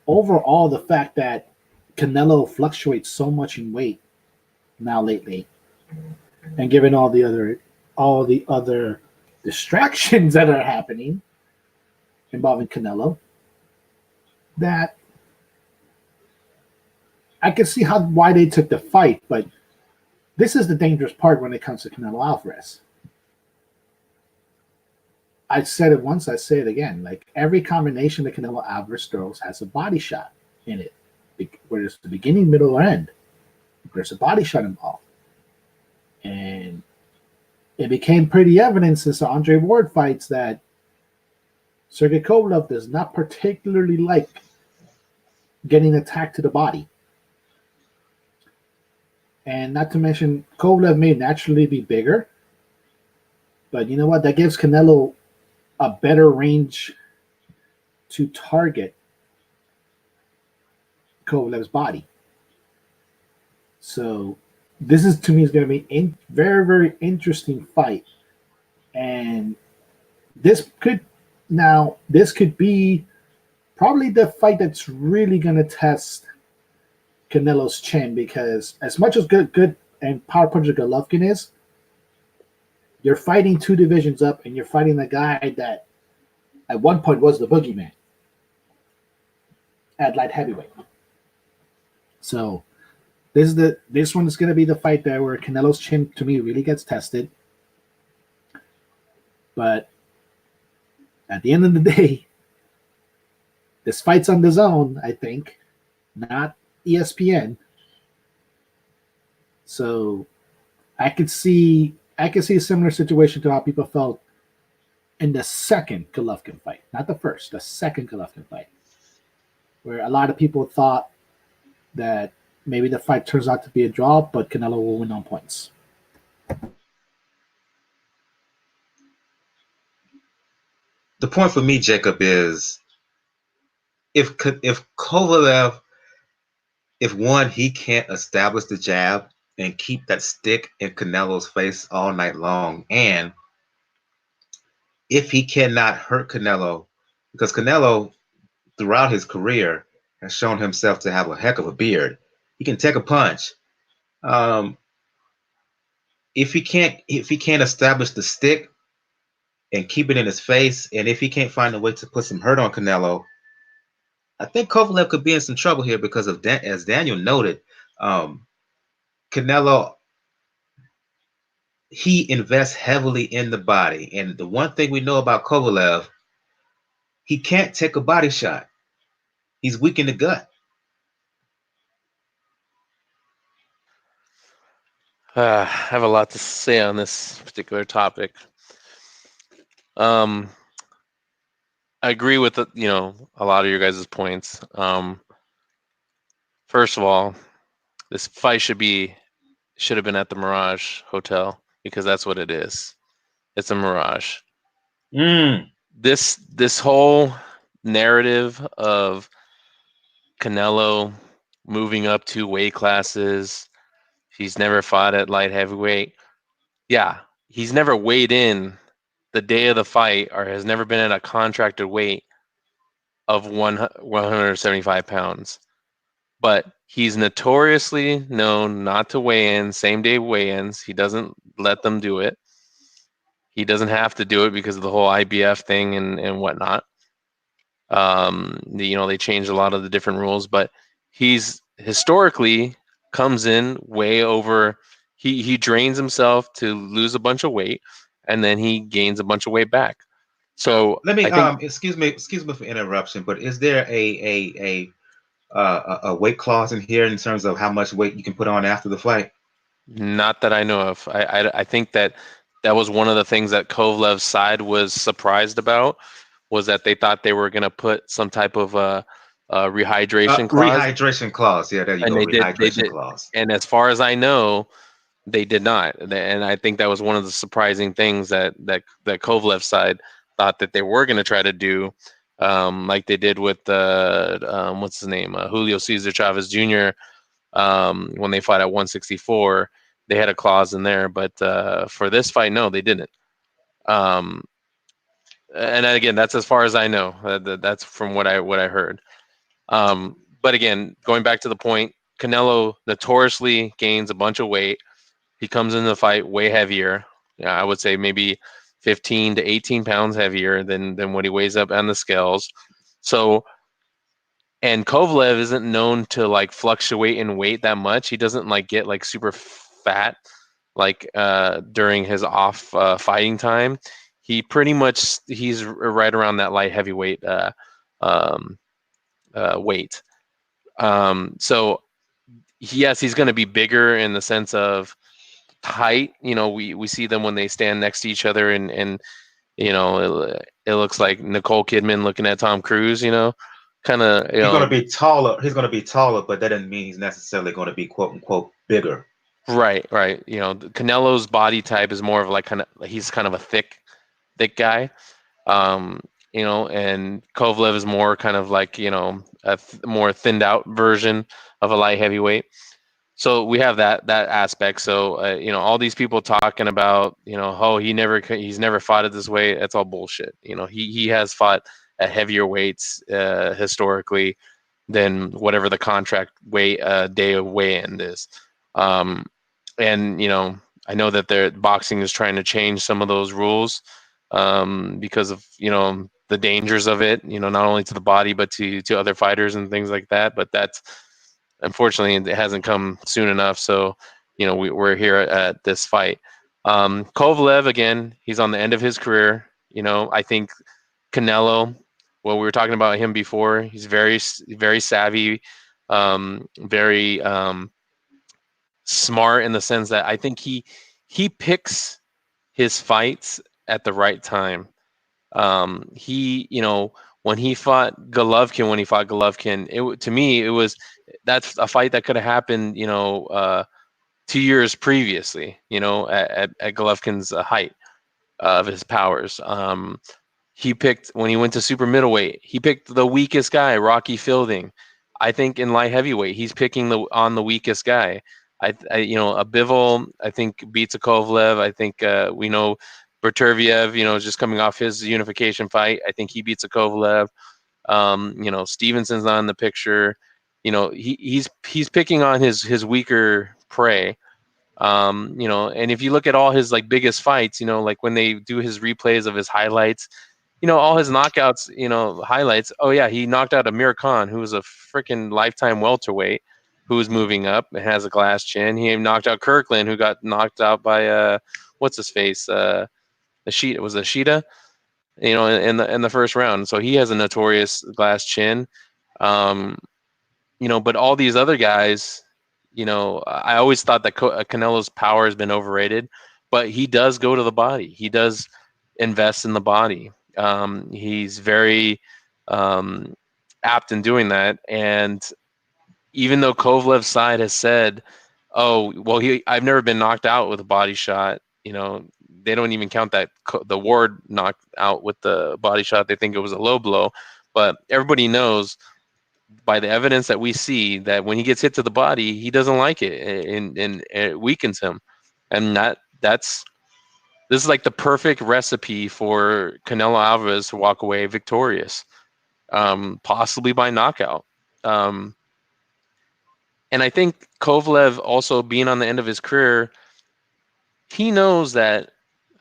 overall the fact that Canelo fluctuates so much in weight now lately, and given all the other distractions that are happening involving Canelo, that I can see why they took the fight, but this is the dangerous part when it comes to Canelo Alvarez. I said it once, I say it again. Like, every combination that Canelo Alvarez throws has a body shot in it. Whether it's the beginning, middle, or end, there's a body shot involved. And it became pretty evident since the Andre Ward fights that Sergey Kovalev does not particularly like getting attacked to the body. And not to mention, Kovalev may naturally be bigger, but you know what? That gives Canelo a better range to target Kovalev's body. So this is, to me, is going to be a very, very interesting fight. And this could be probably the fight that's really going to test Canelo's chin, because as much as good and power puncher Golovkin is, you're fighting 2 divisions up, and you're fighting the guy that at one point was the boogeyman at light heavyweight. So this one is going to be the fight there where Canelo's chin, to me, really gets tested. But at the end of the day, this fight's on the zone, I think, not ESPN. So I could see a similar situation to how people felt in the second Golovkin fight, not the first, the second Golovkin fight, where a lot of people thought that maybe the fight turns out to be a draw, but Canelo will win on points. The point for me, Jacob, is if Kovalev, if one, he can't establish the jab and keep that stick in Canelo's face all night long, and if he cannot hurt Canelo, because Canelo throughout his career has shown himself to have a heck of a beard. He can take a punch. If he can't establish the stick and keep it in his face, and if he can't find a way to put some hurt on Canelo, I think Kovalev could be in some trouble here because of that. As Daniel noted, Canelo, he invests heavily in the body, and the one thing we know about Kovalev, he can't take a body shot. He's weak in the gut. I have a lot to say on this particular topic. I agree with a lot of your guys' points. First of all, this fight should have been at the Mirage Hotel because that's what it is. It's a Mirage. This whole narrative of Canelo moving up 2 weight classes, he's never fought at light heavyweight. Yeah, he's never weighed in the day of the fight or has never been at a contracted weight of 175 pounds. But he's notoriously known not to weigh in, same day weigh-ins. He doesn't let them do it. He doesn't have to do it because of the whole IBF thing and whatnot. They changed a lot of the different rules, but he's historically comes in way over. He drains himself to lose a bunch of weight, and then he gains a bunch of weight back. So let me excuse me for interruption, but is there a weight clause in here in terms of how much weight you can put on after the fight? Not that I know of. I think that was one of the things that Kovalev's side was surprised about, was that they thought they were going to put some type of rehydration clause. Rehydration clause, yeah, there you and go. They did. Clause. And as far as I know, they did not. And I think that was one of the surprising things that Kovalev's side thought that they were going to try to do, like they did with what's his name, Julio Cesar Chavez Jr. When they fought at 164. They had a clause in there, but for this fight, no, they didn't. And again, that's as far as I know. That's from what I heard. But again, going back to the point, Canelo notoriously gains a bunch of weight. He comes into the fight way heavier. I would say maybe 15 to 18 pounds heavier than what he weighs up on the scales. So, and Kovalev isn't known to like fluctuate in weight that much. He doesn't like get like super fat like during his off fighting time. He pretty much he's right around that light heavyweight weight. So yes, he's going to be bigger in the sense of height. We see them when they stand next to each other, and it looks like Nicole Kidman looking at Tom Cruise. Kind of. He's going to be taller. He's going to be taller, but that doesn't mean he's necessarily going to be quote unquote bigger. Right. Canelo's body type is more of he's kind of a thick guy. And Kovalev is more kind of like, a more thinned out version of a light heavyweight. So we have that aspect. So, all these people talking about, he's never fought it this way. That's all bullshit. He has fought at heavier weights historically than whatever the contract day of weigh-in is. And, I know that boxing is trying to change some of those rules because of, the dangers of it, not only to the body, but to other fighters and things like that. But that's, unfortunately, it hasn't come soon enough. So, we're here at this fight. Kovalev, again, he's on the end of his career. I think Canelo, well, we were talking about him before. He's very, very savvy, very smart in the sense that I think he picks his fights at the right time. When he fought Golovkin, to me, that's a fight that could have happened, 2 years previously, at Golovkin's height of his powers. He picked, when he went to super middleweight, he picked the weakest guy, Rocky Fielding. I think in light heavyweight, he's picking the weakest guy. A Bivol, I think, beats a Kovalev. I think we know Berterviev, is just coming off his unification fight. I think he beats a Kovalev. Stevenson's not in the picture. He's picking on his weaker prey. And if you look at all his like biggest fights, like when they do his replays of his highlights, all his knockouts, highlights. Oh yeah, he knocked out Amir Khan, who was a freaking lifetime welterweight, who was moving up and has a glass chin. He knocked out Kirkland, who got knocked out by what's his face, Ashita. It was Ashita, in the first round. So he has a notorious glass chin. But all these other guys, You know, I always thought that Canelo's power has been overrated, but he does go to the body. He does invest in the body. He's very apt in doing that. And even though Kovalev's side has said, "Oh, well, I've never been knocked out with a body shot," you know, they don't even count that the Ward knocked out with the body shot. They think it was a low blow, but everybody knows by the evidence that we see that when he gets hit to the body, he doesn't like it, and it weakens him, and this is like the perfect recipe for Canelo Alvarez to walk away victorious, possibly by knockout. And I think Kovalev also being on the end of his career, he knows that.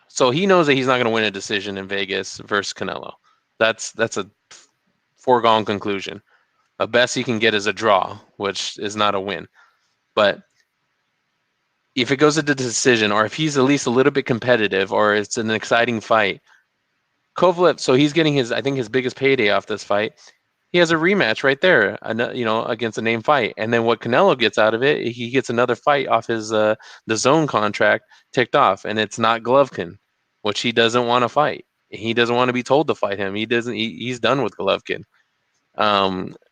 So he knows that he's not going to win a decision in Vegas versus Canelo. That's a foregone conclusion. The best he can get is a draw, which is not a win. But if it goes to the decision, or if he's at least a little bit competitive, or it's an exciting fight, Kovalev. So he's getting I think his biggest payday off this fight. He has a rematch right there, you know, against a named fight. And then what Canelo gets out of it, he gets another fight off his the zone contract ticked off, and it's not Golovkin, which he doesn't want to fight. He doesn't want to be told to fight him. He's done with Golovkin.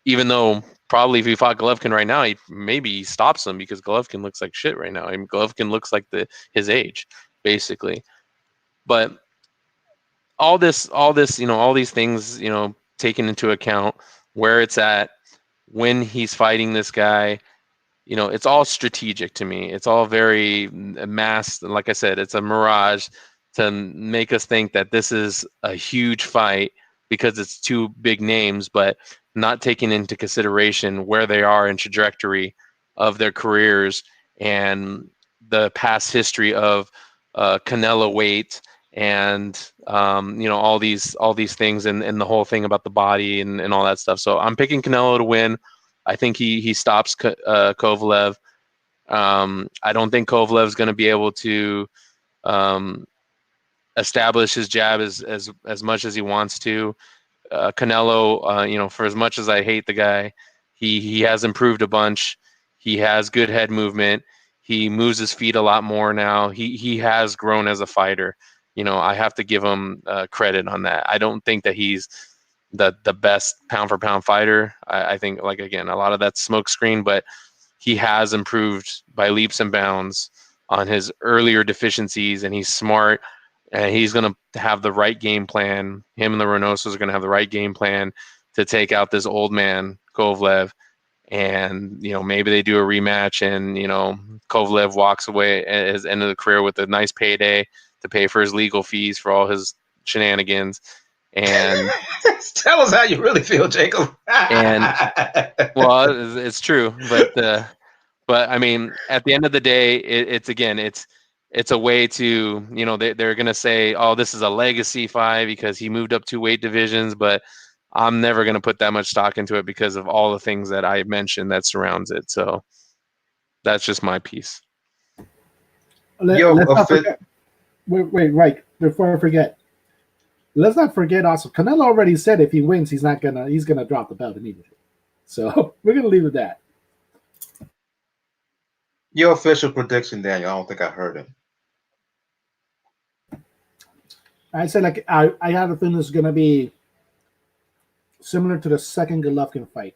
Even though probably if he fought Golovkin right now, maybe he stops him because Golovkin looks like shit right now. I mean, Golovkin looks like his age, basically. But all this, you know, all these things, you know, taken into account, where it's at, when he's fighting this guy, you know, it's all strategic to me. It's all very masked. Like I said, it's a mirage to make us think that this is a huge fight because it's two big names, but not taking into consideration where they are in trajectory of their careers and the past history of Canelo weight and you know, all these things and the whole thing about the body and all that stuff. So I'm picking Canelo to win. I think he stops Kovalev. I don't think Kovalev is going to be able to establish his jab as much as he wants to. Canelo, you know, for as much as I hate the guy, he has improved a bunch. He has good head movement. He moves his feet a lot more now. He has grown as a fighter. You know, I have to give him credit on that. I don't think that he's the best pound for pound fighter. I think, like, again, a lot of that's smoke screen, but he has improved by leaps and bounds on his earlier deficiencies, and he's smart, and he's going to have the right game plan. Him and the Reynosos are going to have the right game plan to take out this old man, Kovalev. And, you know, maybe they do a rematch and, you know, Kovalev walks away at his end of the career with a nice payday to pay for his legal fees for all his shenanigans. And tell us how you really feel, Jacob. And well, it's true, but I mean, at the end of the day, it's a way to, you know, they're gonna say, oh, this is a legacy fight because he moved up 2 weight divisions, but I'm never gonna put that much stock into it because of all the things that I mentioned that surrounds it. So that's just my piece. Let's not forget. Wait, right before I forget. Let's not forget also, Canelo already said if he wins, he's gonna drop the belt immediately. So we're gonna leave it at that. Your official prediction, Daniel. I don't think I heard it. I said, like, I have a feeling this is gonna be similar to the second Golovkin fight,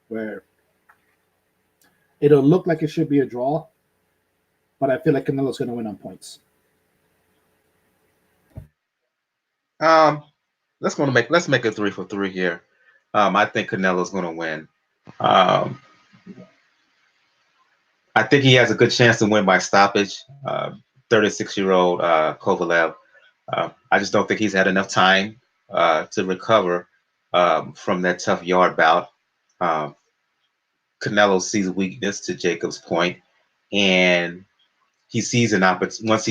where it'll look like it should be a draw, but I feel like Canelo's gonna win on points. Let's make a 3 for 3 here. I think Canelo's going to win. I think he has a good chance to win by stoppage. 36-year-old Kovalev. I just don't think he's had enough time to recover from that tough yard bout. Canelo sees weakness, to Jacob's point, and he sees an opportunity.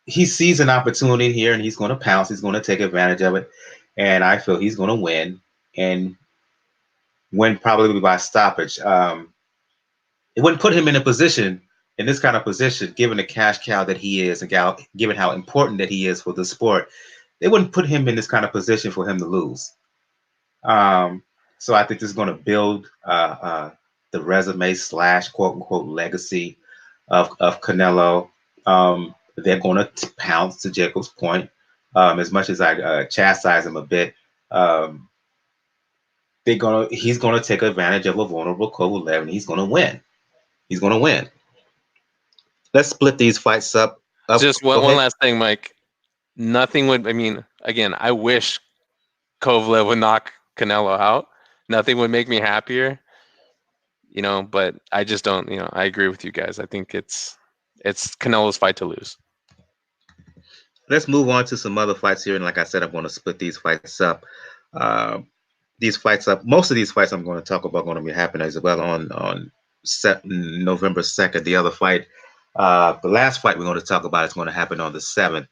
He sees an opportunity here, and he's going to pounce. He's going to take advantage of it, and I feel he's going to win, and win probably by stoppage. It wouldn't put him in this kind of position, given the cash cow that he is, and given how important that he is for the sport. They wouldn't put him in this kind of position for him to lose. So I think this is going to build the resume / quote unquote legacy of Canelo. They're going to pounce, to Jacob's point. As much as I chastise him a bit, he's gonna take advantage of a vulnerable Kovalev, and he's gonna win. He's gonna win. Let's split these fights up. Just one last thing, Mike. Nothing would. I mean, again, I wish Kovalev would knock Canelo out. Nothing would make me happier. But I just don't. I agree with you guys. I think it's Canelo's fight to lose. Let's move on to some other fights here, and like I said, I'm going to split these fights up. Most of these fights I'm going to talk about going to be happening as well on November 2nd. The other fight, the last fight we're going to talk about is going to happen on the 7th.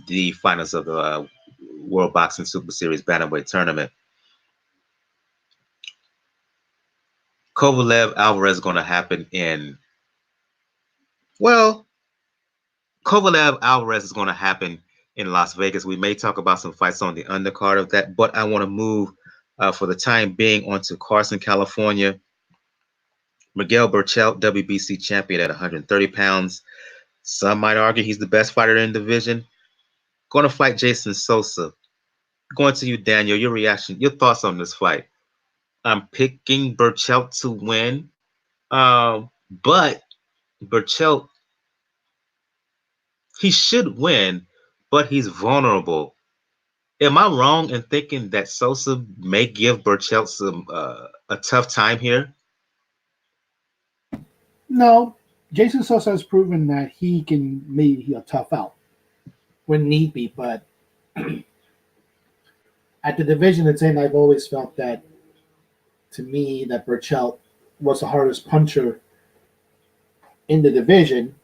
The finals of the World Boxing Super Series Bantamweight Tournament. Kovalev Alvarez is going to happen Kovalev Alvarez is going to happen in Las Vegas. We may talk about some fights on the undercard of that, but I want to move for the time being onto Carson, California. Miguel Berchelt, WBC champion at 130 pounds. Some might argue he's the best fighter in the division. Going to fight Jason Sosa. Going to you, Daniel, your reaction, your thoughts on this fight. I'm picking Berchelt to win, but Berchelt, he should win, but he's vulnerable. Am I wrong in thinking that Sosa may give Berchelt a tough time here? No, Jason Sosa has proven that he can maybe a tough out when need be, but at the division it's in, I've always felt that, to me, that Berchelt was the hardest puncher in the division.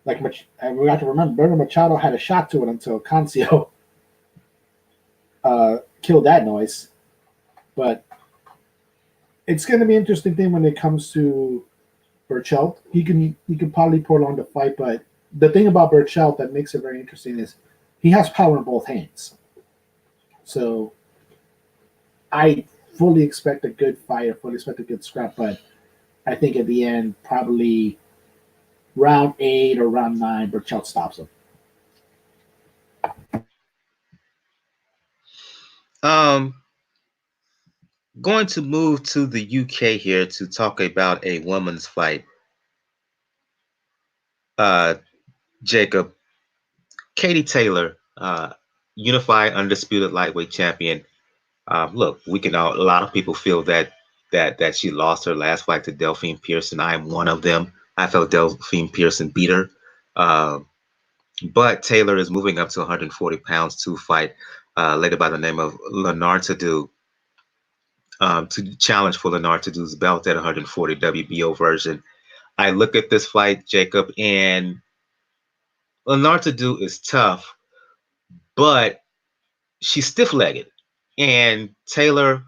Like, we have to remember, Bernard Machado had a shot to it until Cancio killed that noise. But it's going to be an interesting thing when it comes to Berchelt. He can probably prolong the fight, but the thing about Berchelt that makes it very interesting is he has power in both hands. So I fully expect a good fight. I fully expect a good scrap, but I think at the end, probably round 8 or round 9, Berchelt stops him. Going to move to the UK here to talk about a women's fight. Jacob, Katie Taylor, unified undisputed lightweight champion. Look, a lot of people feel that she lost her last fight to Delphine Pearson. I am one of them. I felt Delphine Pearson beat her. But Taylor is moving up to 140 pounds to fight lady by the name of Linardatou, to challenge for Linardatou's belt at 140 WBO version. I look at this fight, Jacob, and Linardatou is tough, but she's stiff-legged. And Taylor,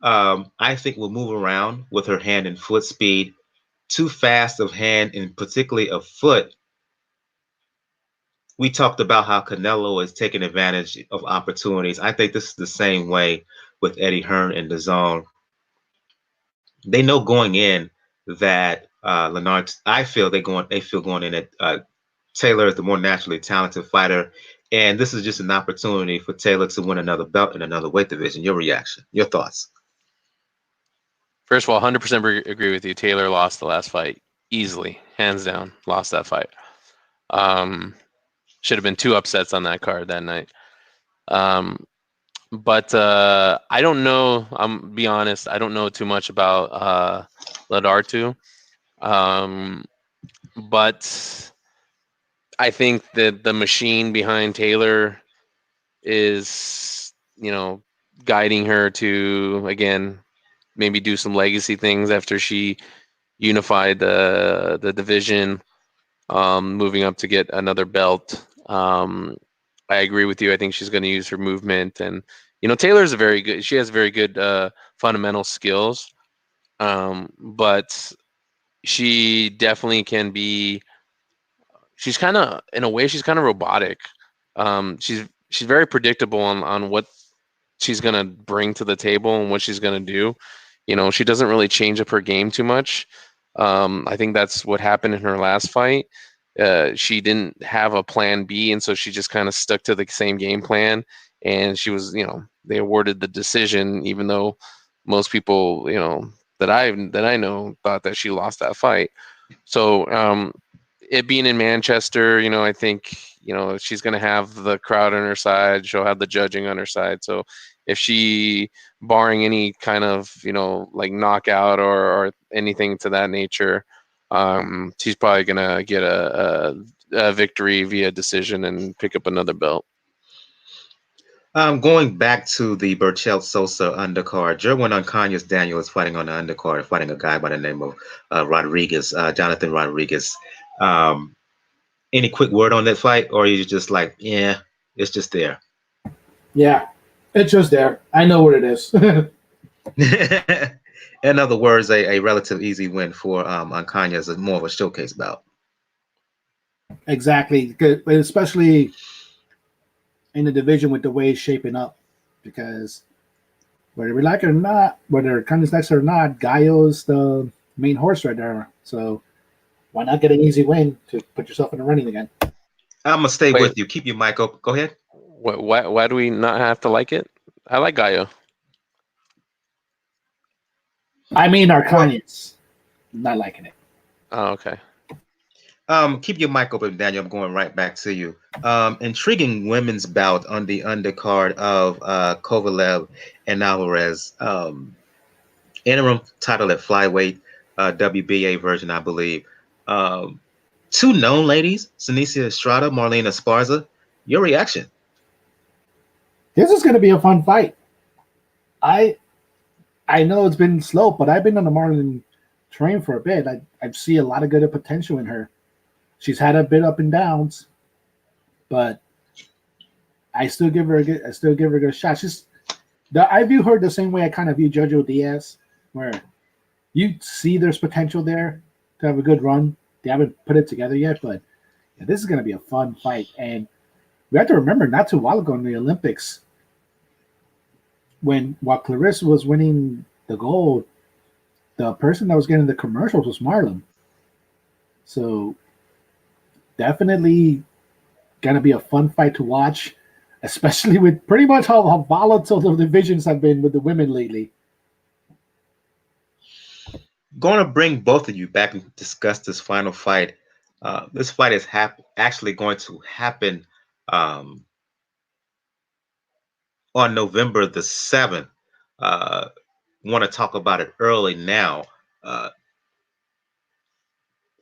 I think, will move around with her hand and foot speed. Too fast of hand and particularly of foot. We talked about how Canelo is taking advantage of opportunities. I think this is the same way with Eddie Hearn and DAZN. They know going in that I feel going in that Taylor is the more naturally talented fighter, and this is just an opportunity for Taylor to win another belt in another weight division. Your reaction, your thoughts? First of all, 100% agree with you. Taylor lost the last fight easily, hands down. Lost that fight. Should have been 2 upsets on that card that night. But I don't know. I'm be honest. I don't know too much about Linardatou. But I think that the machine behind Taylor is, guiding her to, again, maybe do some legacy things after she unified the division, moving up to get another belt. I agree with you. I think she's going to use her movement, and Taylor's she has very good fundamental skills, but she definitely can be. She's kind of, in a way, she's kind of robotic. She's very predictable on what she's going to bring to the table and what she's going to do. she doesn't really change up her game too much. I think that's what happened in her last fight. She didn't have a plan B, and so she just kind of stuck to the same game plan. And she was, they awarded the decision, even though most people, that I know thought that she lost that fight. So it being in Manchester, I think, she's going to have the crowd on her side. She'll have the judging on her side. So if she, barring any kind of, like knockout or anything to that nature, she's probably going to get a victory via decision and pick up another belt. Going back to the Berchelt Sosa undercard, Jerwin Onkanyas Daniel is fighting on the undercard, fighting a guy by the name of Rodriguez, Jonathan Rodriguez. Any quick word on that fight, or are you just like, yeah, it's just there? Yeah, it's just there. I know what it is. In other words, a relative easy win for Onkanyas is more of a showcase bout. Exactly, especially in the division with the way it's shaping up, because whether we like it or not, whether Kanye's next or not, Gallo's the main horse right there. So why not get an easy win to put yourself in the running again? I'm gonna stay with you. Keep your mic open. Go ahead. Why do we not have to like it? I like Gallo. I mean, our Kanye's not liking it. Oh, okay. Keep your mic open, Daniel. I'm going right back to you. Intriguing women's bout on the undercard of Kovalev and Alvarez. Interim title at flyweight, WBA version, I believe. Two known ladies, Senicia Estrada, Marlene Esparza. Your reaction? This is going to be a fun fight. I know it's been slow, but I've been on the Marlene train for a bit. I see a lot of good potential in her. She's had a bit up and downs, but I still give her a good shot. I view her the same way I kind of view Jojo Diaz, where you see there's potential there to have a good run. They haven't put it together yet, but yeah, this is going to be a fun fight. And we have to remember, not too while ago in the Olympics, while Clarissa was winning the gold, the person that was getting the commercials was Marlon. So definitely going to be a fun fight to watch, especially with pretty much how volatile the divisions have been with the women lately. Going to bring both of you back and discuss this final fight. This fight is actually going to happen on November the 7th. Want to talk about it early now.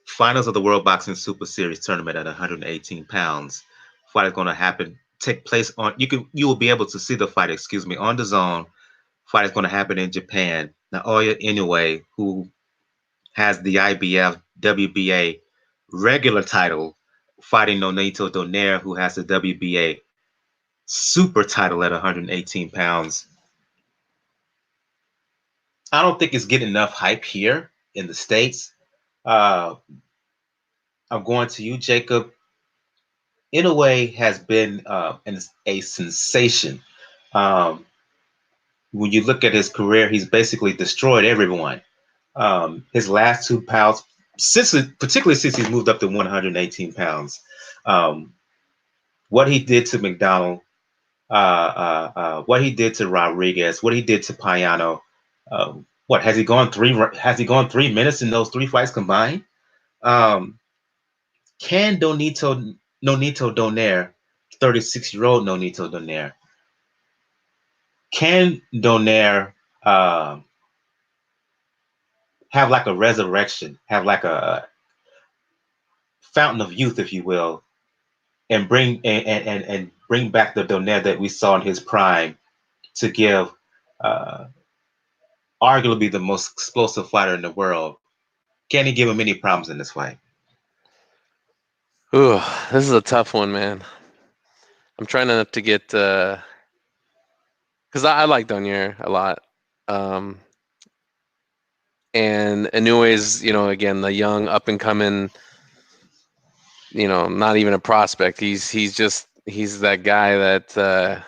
Finals of the World Boxing Super Series tournament at 118 pounds. Fight is going to take place on. You will be able to see the fight. On the zone. Fight is going to happen in Japan. Naoya Inoue, who has the IBF WBA regular title, fighting Nonito Donaire, who has the WBA super title at 118 pounds. I don't think it's getting enough hype here in the States. I'm going to you, Jacob. Inoue has been a sensation. When you look at his career, he's basically destroyed everyone. His last two bouts, particularly since he's moved up to 118 pounds, what he did to McDonald, what he did to Rodriguez, what he did to Payano. What has he gone 3 minutes in those 3 fights combined? Can Nonito Donaire, 36-year-old Nonito Donaire, can Donaire have like a resurrection, have like a fountain of youth, if you will, and bring back the Donaire that we saw in his prime to give arguably the most explosive fighter in the world? Can he give him any problems in this fight? Ooh, this is a tough one, man. I'm trying not to get because I like Donaire a lot. And Inoue is, again, the young up and coming, not even a prospect. He's that guy that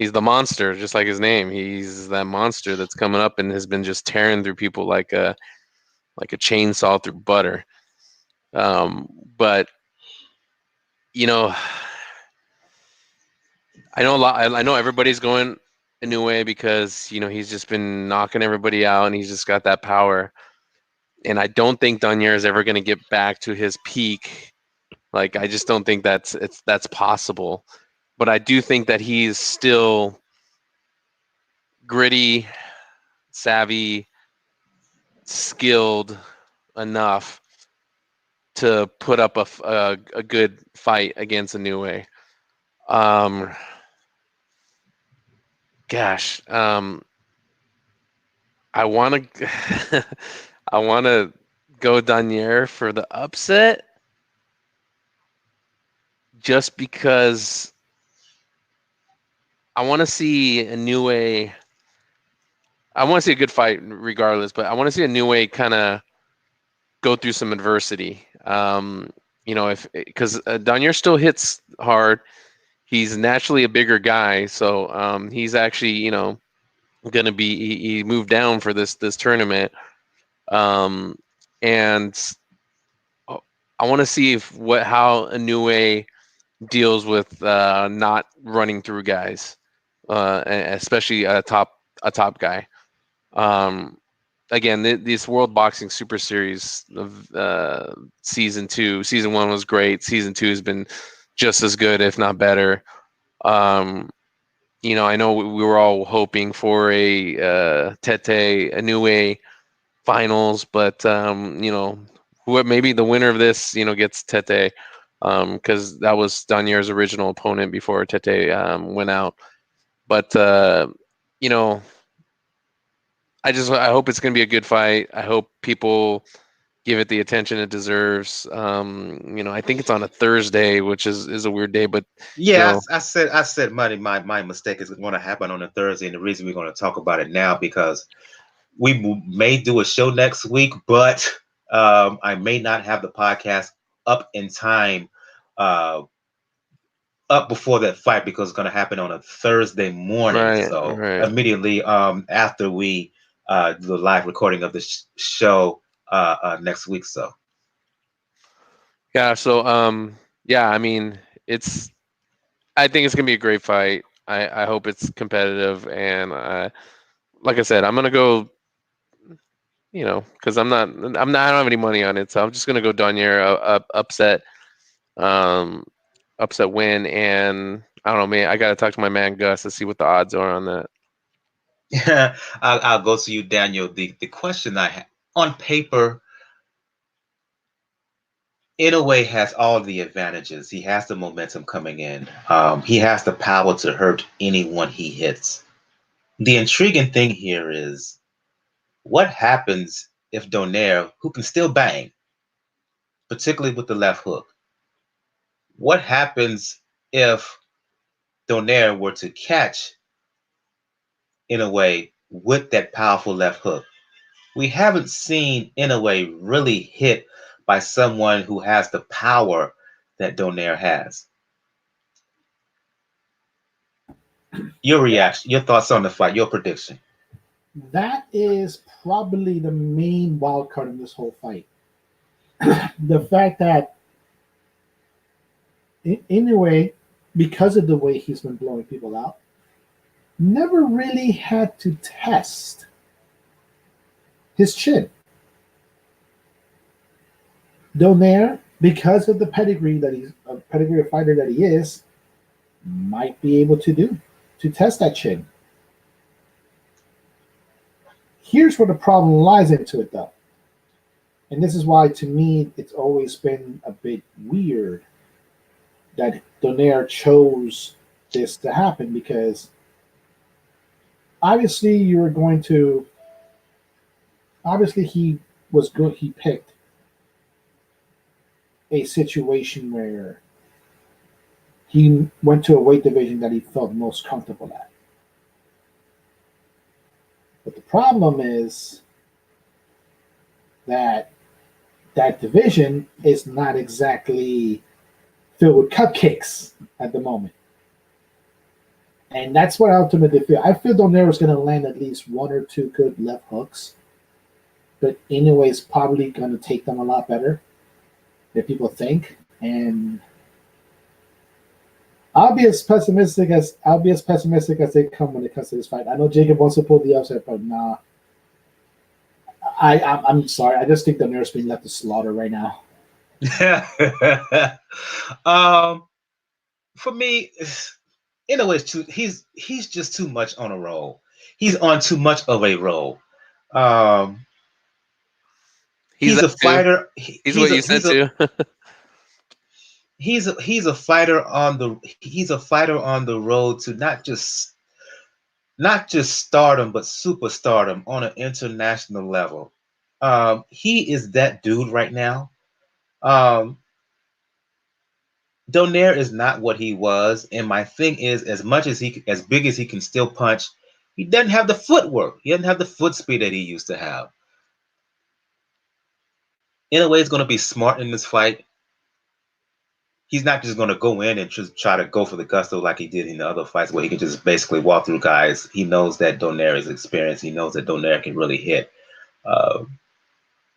He's the monster, just like his name. He's that monster that's coming up and has been just tearing through people like a chainsaw through butter. But you know, I know a lot. I know everybody's going Inoue because he's just been knocking everybody out and he's just got that power. And I don't think Donaire is ever going to get back to his peak. Like, I just don't think that's possible. But I do think that he's still gritty, savvy, skilled enough to put up a good fight against Inoue. Gosh, I want to I want to go Donaire for the upset, just because I want to see Inoue. I want to see a good fight regardless, but I want to see Inoue kind of go through some adversity. Because Donaire still hits hard. He's naturally a bigger guy, so he's actually going to be he moved down for this tournament, and I want to see how Inoue deals with not running through guys, especially a top guy. Again, this World Boxing Super Series of season 1 was great. Season 2 has been just as good, if not better. I know we were all hoping for a Tete Inoue finals, but maybe the winner of this gets Tete, because that was Donaire's original opponent before Tete went out. But I hope it's going to be a good fight. I hope people give it the attention it deserves. I think it's on a Thursday, which is a weird day, but yeah, I said my mistake is going to happen on a Thursday, and the reason we're going to talk about it now because we may do a show next week, but I may not have the podcast up in time up before that fight because it's going to happen on a Thursday morning. Right. Immediately after we do the live recording of the show next week. So yeah, I mean, I think it's gonna be a great fight. I hope it's competitive, and like I said, I'm gonna go. Because I don't have any money on it, so I'm just gonna go Donaire upset win, and I don't know, man. I gotta talk to my man Gus to see what the odds are on that. Yeah, I'll go to you, Daniel. The question I have on paper, Inoue has all the advantages. He has the momentum coming in. He has the power to hurt anyone he hits. The intriguing thing here is what happens if Donaire, who can still bang, particularly with the left hook, what happens if Donaire were to catch Inoue with that powerful left hook? We haven't seen Inoue really hit by someone who has the power that Donaire has. Your reaction, your thoughts on the fight, your prediction. That is probably the main wild card in this whole fight. The fact that Inoue, because of the way he's been blowing people out, never really had to test his chin. Donaire, because of the pedigree of fighter that he is, might be able to test that chin. Here's where the problem lies into it, though. And this is why, to me, it's always been a bit weird that Donaire chose this to happen, because obviously he was good. He picked a situation where he went to a weight division that he felt most comfortable at. But the problem is that division is not exactly filled with cupcakes at the moment. And that's what I ultimately feel. I feel Donaire is going to land at least one or two good left hooks, but Inoue is probably going to take them a lot better than people think. And I'll be as pessimistic as they come when it comes to this fight. I know Jacob wants to pull the upset, but nah. I'm sorry. I just think Donaire's being left to slaughter right now. For me, in a way, he's just too much on a roll. He's on too much of a roll. He's a fighter. He's what you said too. He's a fighter on the road to not just stardom, but superstardom on an international level. He is that dude right now. Donaire is not what he was, and my thing is, as big as he can still punch, he doesn't have the footwork. He doesn't have the foot speed that he used to have. In a way, he's going to be smart in this fight. He's not just going to go in and just try to go for the gusto like he did in the other fights, where he can just basically walk through guys. He knows that Donaire is experienced. He knows that Donaire can really hit.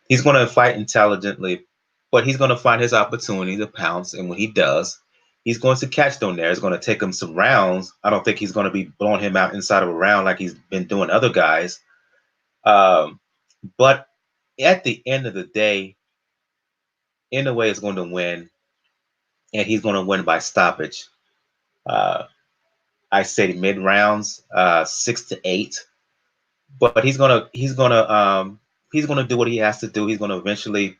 He's going to fight intelligently, but he's going to find his opportunity to pounce, and when he does, he's going to catch Donaire. It's going to take him some rounds. I don't think he's going to be blowing him out inside of a round like he's been doing other guys. But at the end of the day, Inoue is going to win, and he's going to win by stoppage. I say mid rounds, 6-8. But he's gonna do what he has to do. He's gonna eventually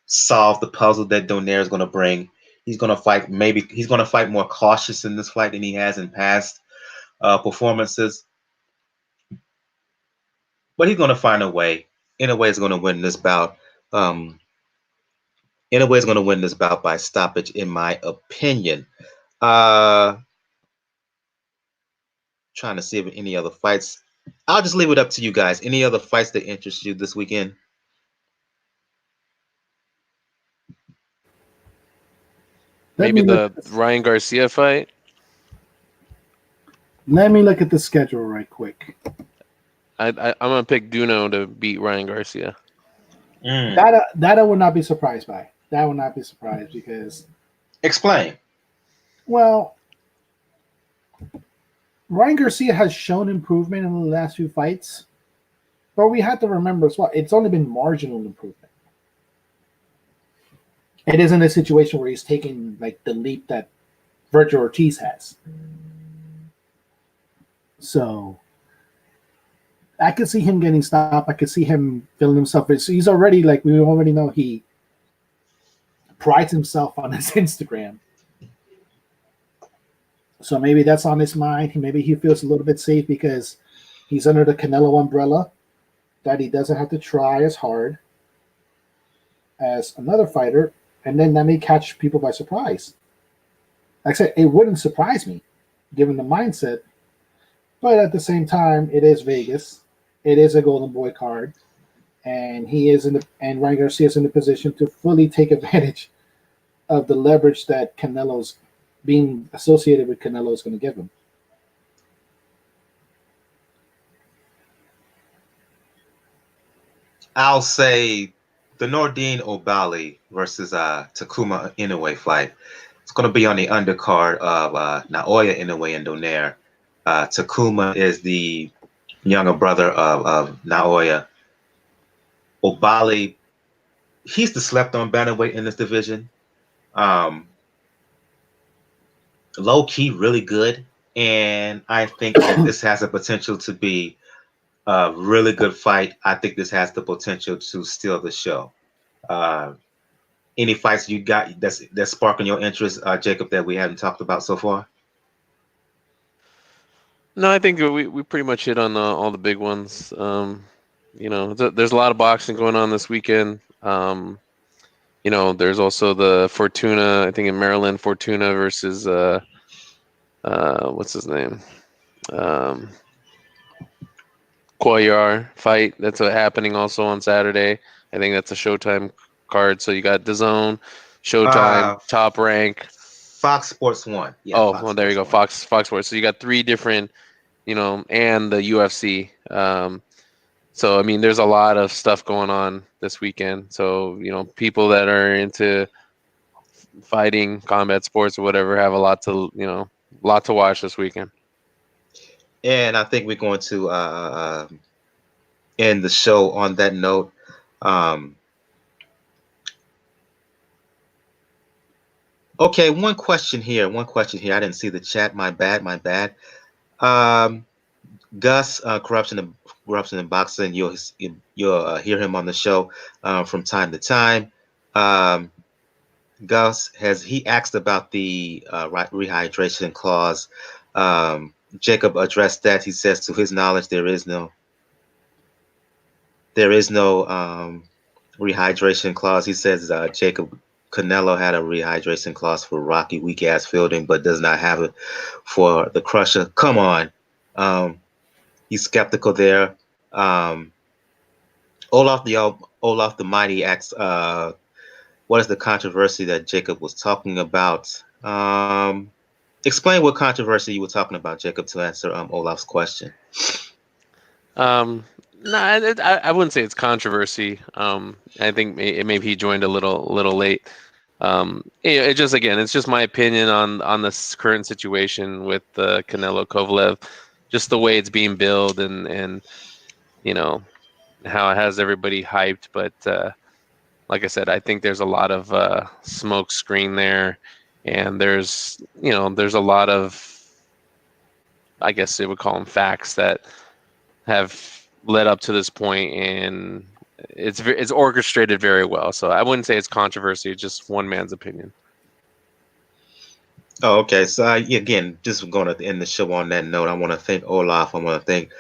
solve the puzzle that Donaire is gonna bring. He's gonna fight. Maybe he's gonna fight more cautious in this fight than he has in past performances. But he's gonna find a way. Inoue is gonna win this bout. Inoue is gonna win this bout by stoppage, in my opinion. Trying to see if any other fights. I'll just leave it up to you guys. Any other fights that interest you this weekend? Maybe the Ryan Garcia fight. Let me look at the schedule right quick. I'm gonna pick Duno to beat Ryan Garcia. That I would not be surprised by. That would not be surprised because. Explain. Well, Ryan Garcia has shown improvement in the last few fights, but we have to remember as well, it's only been marginal improvement. It isn't a situation where he's taking like the leap that Vergil Ortiz has. So I could see him getting stopped. I could see him feeling himself. He's already, like we already know, he prides himself on his Instagram. So maybe that's on his mind. Maybe he feels a little bit safe because he's under the Canelo umbrella, that he doesn't have to try as hard as another fighter, and then that may catch people by surprise. Like I said, it wouldn't surprise me, given the mindset. But at the same time, it is Vegas. It is a Golden Boy card, and and Ryan Garcia is in the position to fully take advantage of the leverage that Canelo's being associated with Canelo is going to give him. I'll say the Nordine Obali versus Takuma Inoue fight. It's going to be on the undercard of Naoya Inoue and Donaire. Takuma is the younger brother of Naoya. Obali, he's the slept-on bantamweight in this division. Low-key, really good, and I think that this has a potential to be a really good fight. I think this has the potential to steal the show. Any fights you got that's sparking your interest, Jacob, that we haven't talked about so far? No, I think we pretty much hit on all the big ones. There's a lot of boxing going on this weekend. There's also the Fortuna, I think in Maryland, Fortuna versus what's his name? Cuellar fight. That's happening also on Saturday. I think that's a Showtime card. So you got DAZN, Showtime, Top Rank. Fox Sports 1. Yeah, Oh, Fox well, there you go, Sports 1. Fox Sports. So you got 3 different, and the UFC. So I mean, there's a lot of stuff going on this weekend. So people that are into fighting, combat sports, or whatever, have a lot to watch this weekend. And I think we're going to end the show on that note. Okay, one question here. I didn't see the chat. My bad. Gus, corruption and boxing. You'll hear him on the show from time to time. Gus he asked about the rehydration clause. Jacob addressed that. He says, to his knowledge, there is no rehydration clause. He says Jacob Canelo had a rehydration clause for Rocky weak ass fielding, but does not have it for the Crusher. Come on. He's skeptical there. Olaf the Mighty asks, what is the controversy that Jacob was talking about? Explain what controversy you were talking about, Jacob, to answer Olaf's question. No, I wouldn't say it's controversy. I think maybe he joined a little late. It just, again, it's just my opinion on this current situation with Canelo Kovalev, just the way it's being billed and how it has everybody hyped. But like I said, I think there's a lot of smoke screen there, and there's a lot of, I guess they would call them, facts that have led up to this point, and it's orchestrated very well. So I wouldn't say it's controversy, it's just one man's opinion. Oh, okay. So again, just going to end the show on that note. I want to thank Olaf. I want to thank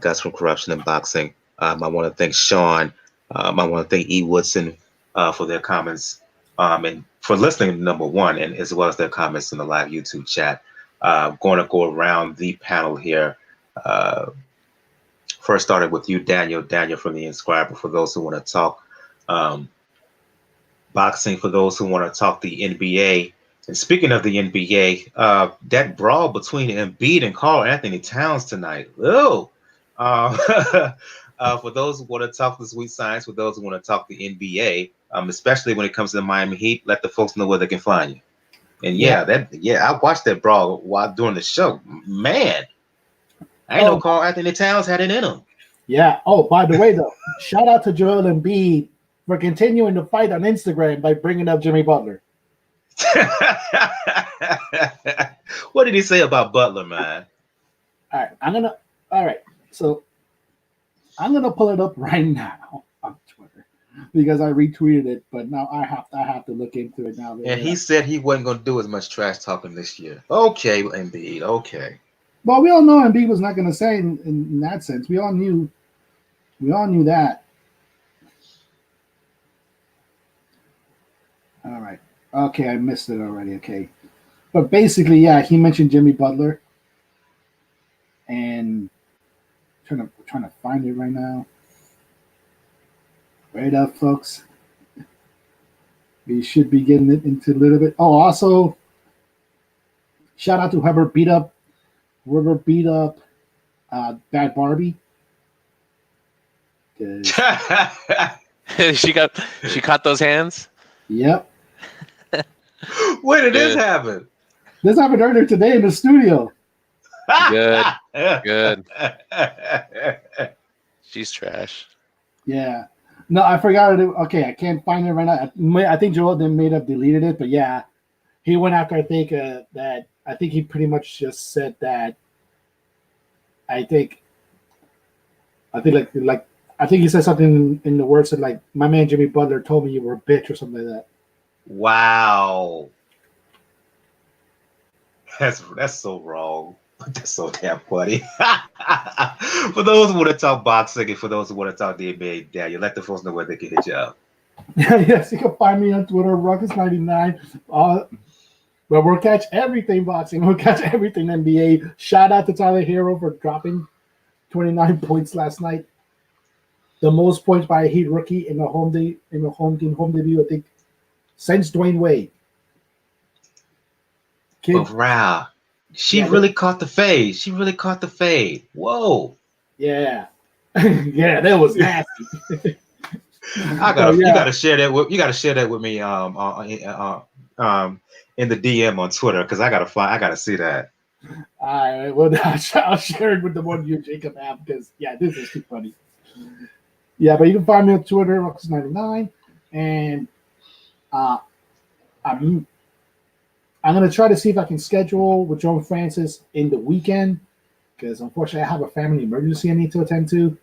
Gus from Corruption and Boxing. I want to thank Sean. I want to thank E. Woodson for their comments and for listening, number one, and as well as their comments in the live YouTube chat. Going to go around the panel here. First started with you, Daniel from the Inscriber, for those who want to talk boxing, for those who want to talk the NBA. And speaking of the NBA, that brawl between Embiid and Karl Anthony Towns tonight. Oh, for those who want to talk the sweet science, for those who want to talk the NBA, especially when it comes to the Miami Heat, let the folks know where they can find you. And I watched that brawl while doing the show. Man, I know Karl Anthony Towns had it in him. Yeah. Oh, by the way, though, shout out to Joel Embiid for continuing to fight on Instagram by bringing up Jimmy Butler. What did he say about Butler, man? All right. So I'm gonna pull it up right now on Twitter because I retweeted it, but now I have to look into it now. And he said he wasn't gonna do as much trash talking this year. Okay, Embiid. Okay. Well, we all know Embiid was not gonna say in that sense. We all knew that. All right. Okay, I missed it already. Okay. But basically, yeah, he mentioned Jimmy Butler. And trying to find it right now. Wait up, folks. We should be getting it into a little bit. Oh, also, shout out to whoever beat up Bad Barbie. She caught those hands. Yep. When did this happen? This happened earlier today in the studio. Good. She's trash. Yeah. No, I forgot it. Okay, I can't find it right now. I think Joel then may have deleted it, but yeah, he went after. I think he pretty much just said that. I think he said something in the words of like, my man Jimmy Butler told me you were a bitch or something like that. Wow. That's so wrong. That's so damn funny. For those who want to talk boxing and for those who want to talk the NBA, Daniel, let the folks know where they can hit you up. Yes, you can find me on Twitter, Ruckus99. But we'll catch everything boxing. We'll catch everything NBA. Shout out to Tyler Hero for dropping 29 points last night. The most points by a Heat rookie in the home debut, I think, since Dwayne Wade. kid. But wow, she really caught the fade. She really caught the fade. Whoa. Yeah. Yeah, that was nasty. You gotta share that with me in the DM on Twitter, because I gotta see that. All right, well, I'll share it with the one you and Jacob have, because this is too funny. Yeah, but you can find me on Twitter, Ruckus99, and I'm gonna try to see if I can schedule with Joan Francis in the weekend, because unfortunately I have a family emergency I need to attend to,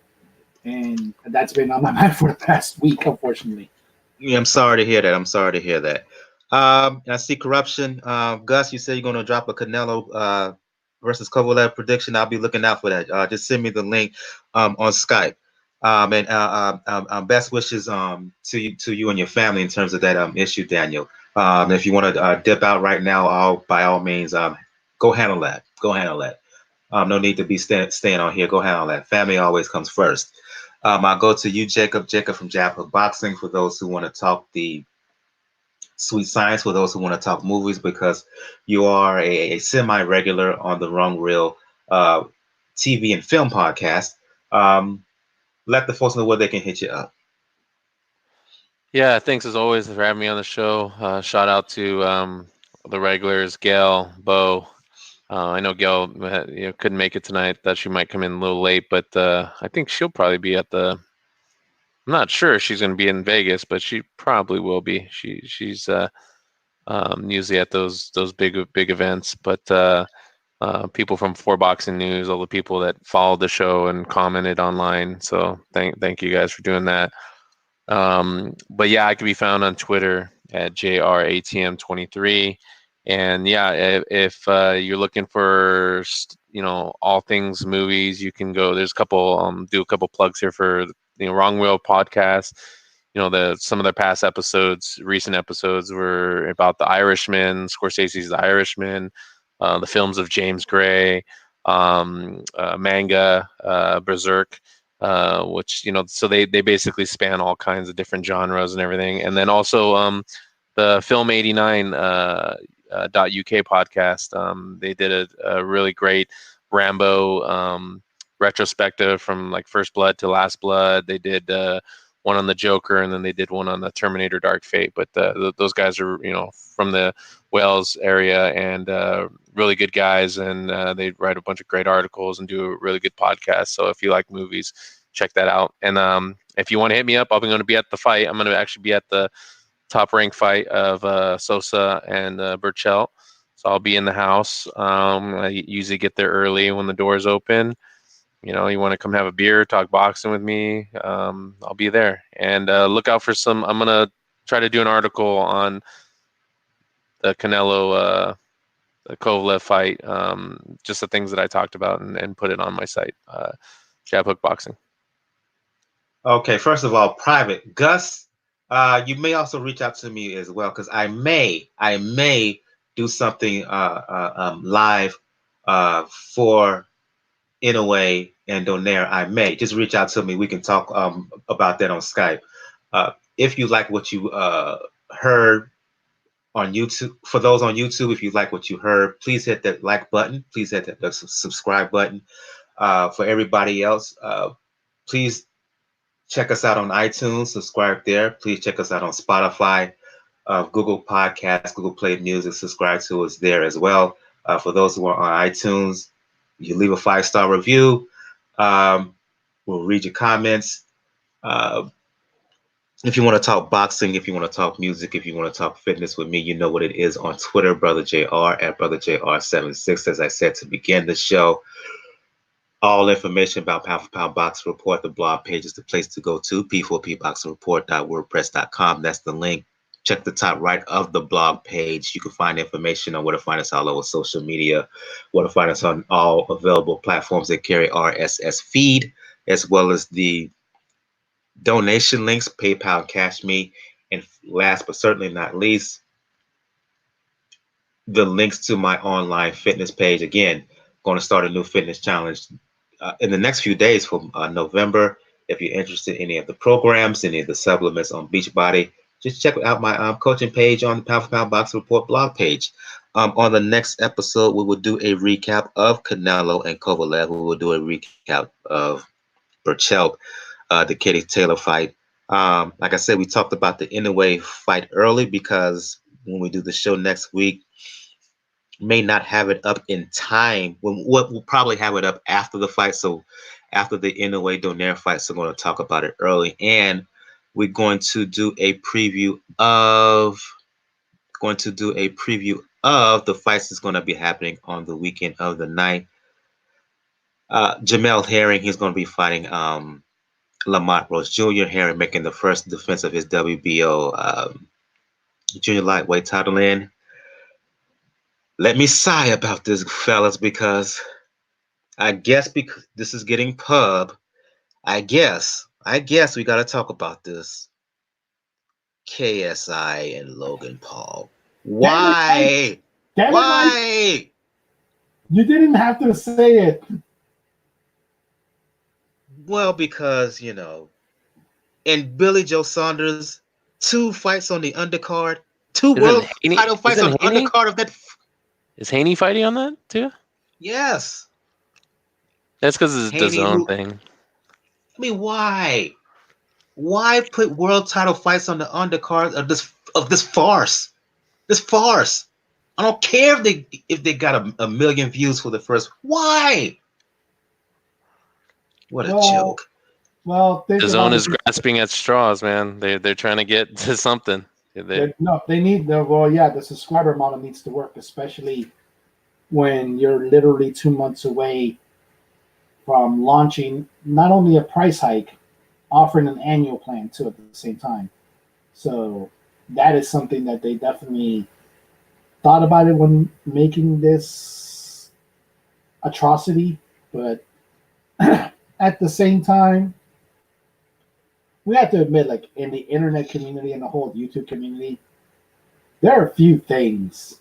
and that's been on my mind for the past week, unfortunately. Yeah, I'm sorry to hear that. I see corruption. Gus, you said you're gonna drop a Canelo versus Kovalev prediction. I'll be looking out for that. Just send me the link on Skype. And best wishes to you and your family in terms of that issue, Daniel. If you want to dip out right now, by all means, go handle that. No need to be staying on here. Go handle that. Family always comes first. I'll go to you, Jacob from Jab Hook Boxing, for those who want to talk the sweet science, for those who want to talk movies, because you are a semi-regular on the Wrong Reel TV and film podcast. Let the folks know where they can hit you up. Yeah, thanks as always for having me on the show. Shout out to the regulars, Gail, Bo. I know Gail couldn't make it tonight. Thought she might come in a little late, but I think she'll probably be at the. I'm not sure if she's going to be in Vegas, but she probably will be. She's usually at those big events. But people from 4Boxing News, all the people that followed the show and commented online. So thank you guys for doing that. But yeah, I can be found on Twitter at JRATM23. And yeah, if you're looking for all things movies, you can go. There's a couple do a couple plugs here for Wrong Wheel podcast. Some of their past episodes, recent episodes, were about The Irishman, Scorsese's The Irishman, the films of James Gray, manga, Berserk. Which so they basically span all kinds of different genres and everything. And then also the Film 89 .uk podcast. They did a really great Rambo retrospective from like First Blood to Last Blood. They did one on the Joker, and then they did one on the Terminator Dark Fate. But those guys are from the Wales area, and really good guys, and they write a bunch of great articles and do a really good podcast. So if you like movies, check that out. And if you want to hit me up, I'm going to be at the fight. I'm going to actually be at the top ranked fight of Sosa and Berchelt. So I'll be in the house. I usually get there early when the doors open. You want to come have a beer, talk boxing with me, I'll be there. And look out for I'm going to try to do an article on the Canelo the Kovalev fight, just the things that I talked about, and put it on my site, Jab Hook Boxing. Okay, first of all, private. Gus, you may also reach out to me as well, because I may do something live for Inoue and Donaire. I may just reach out to me. We can talk about that on Skype. If you like what you heard on YouTube, for those on YouTube, if you like what you heard, please hit that like button. Please hit the subscribe button. For everybody else, please check us out on iTunes. Subscribe there. Please check us out on Spotify, Google Podcasts, Google Play Music. Subscribe to us there as well. For those who are on iTunes, you leave a 5-star review. We'll read your comments. If you want to talk boxing, if you want to talk music, if you want to talk fitness with me, you know what it is on Twitter, Brother JR at Brother JR76. As I said to begin the show, all information about Pound for Pound Boxing Report, the blog page, is the place to go to, p4pboxingreport.wordpress.com. That's the link. Check the top right of the blog page. You can find information on where to find us all over social media, where to find us on all available platforms that carry RSS feed, as well as the donation links, PayPal, Cash Me, and last but certainly not least, the links to my online fitness page. Again, going to start a new fitness challenge in the next few days for November. If you're interested in any of the programs, any of the supplements on Beachbody, just check out my coaching page on the Pound for Pound Boxing Report blog page. On the next episode, we will do a recap of Canelo and Kovalev. We will do a recap of Berchelt, the Katie Taylor fight. Like I said, we talked about the Inoue fight early because when we do the show next week, may not have it up in time. We'll probably have it up after the fight. So after the Inoue Donaire fight, so we're going to talk about it early, and we're going to do a preview of the fights that's going to be happening on the weekend of the night. Jamel Herring, he's going to be fighting Lamont Rose Jr. Herring making the first defense of his WBO junior lightweight title in. Let me sigh about this, fellas, because I guess because this is getting pub, I guess we got to talk about this. KSI and Logan Paul. Why? Why? You didn't have to say it. Well, because, and Billy Joe Saunders, 2 fights on the undercard, 2 world title fights on the undercard of that. Is Haney fighting on that too? Yes. That's because it's his own thing. I mean, why? Why put world title fights on the undercard of this farce? This farce. I don't care if they got a million views for the first. Why? What a joke. Well, the zone is grasping at straws, man. They're trying to get to something. They need the subscriber model needs to work, especially when you're literally 2 months away from launching not only a price hike, offering an annual plan too at the same time. So that is something that they definitely thought about it when making this atrocity, but at the same time, we have to admit, like in the internet community and the whole YouTube community, there are a few things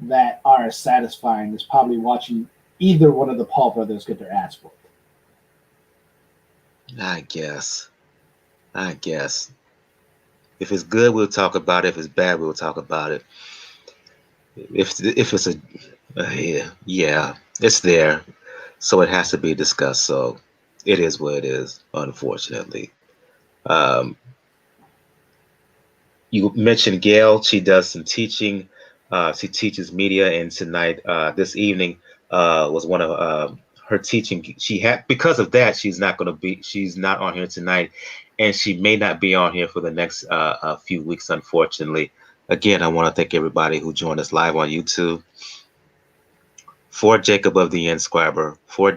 that are as satisfying as probably watching either one of the Paul brothers get their ass whooped. I guess. If it's good, we'll talk about it. If it's bad, we'll talk about it. If it's it's there, so it has to be discussed. So it is what it is, unfortunately. You mentioned Gail. She does some teaching. She teaches media, and tonight, this evening, was one of her teaching. She had, because of that, she's not on here tonight, and she may not be on here for the next few weeks, unfortunately. Again, I want to thank everybody who joined us live on YouTube. For Jacob of the Inscriber, for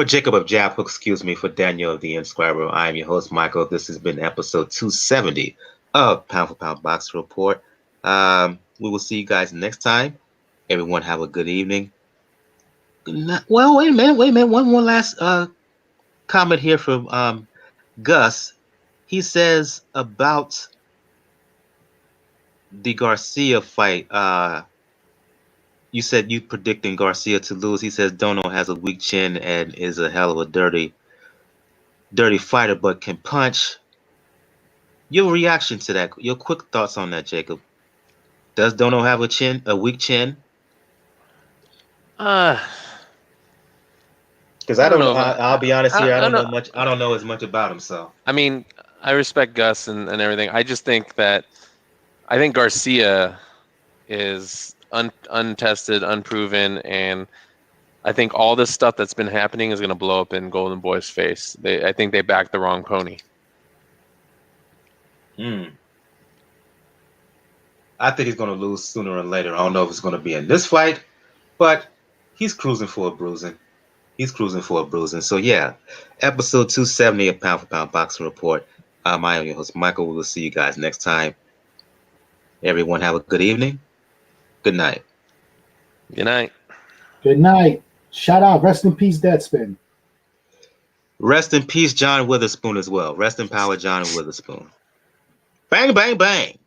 Jacob of Jab Hook, for Daniel of the Inscriber. I am your host, Michael. This has been episode 270 of Pound for Pound Box Report. We will see you guys next time. Everyone have a good evening. Well, wait a minute. One more last comment here from Gus. He says about the Garcia fight. You said you predicting Garcia to lose. He says Dono has a weak chin and is a hell of a dirty fighter, but can punch. Your reaction to that? Your quick thoughts on that, Jacob? Does Dono have a weak chin? Because I don't know. I'll be honest here. I don't know much. I don't know as much about him. So I mean, I respect Gus and everything. I just think that Garcia is untested, unproven, and I think all this stuff that's been happening is going to blow up in Golden Boy's face. I think they backed the wrong pony. I think he's going to lose sooner or later. I don't know if it's going to be in this fight, but he's cruising for a bruising. So yeah, episode 270 of Pound for Pound Boxing Report. I am your host, Michael. We will see you guys next time. Everyone have a good evening. Good night. Good night. Good night. Shout out. Rest in peace, Deadspin. Rest in peace, John Witherspoon as well. Rest in power, John Witherspoon. Bang, bang, bang.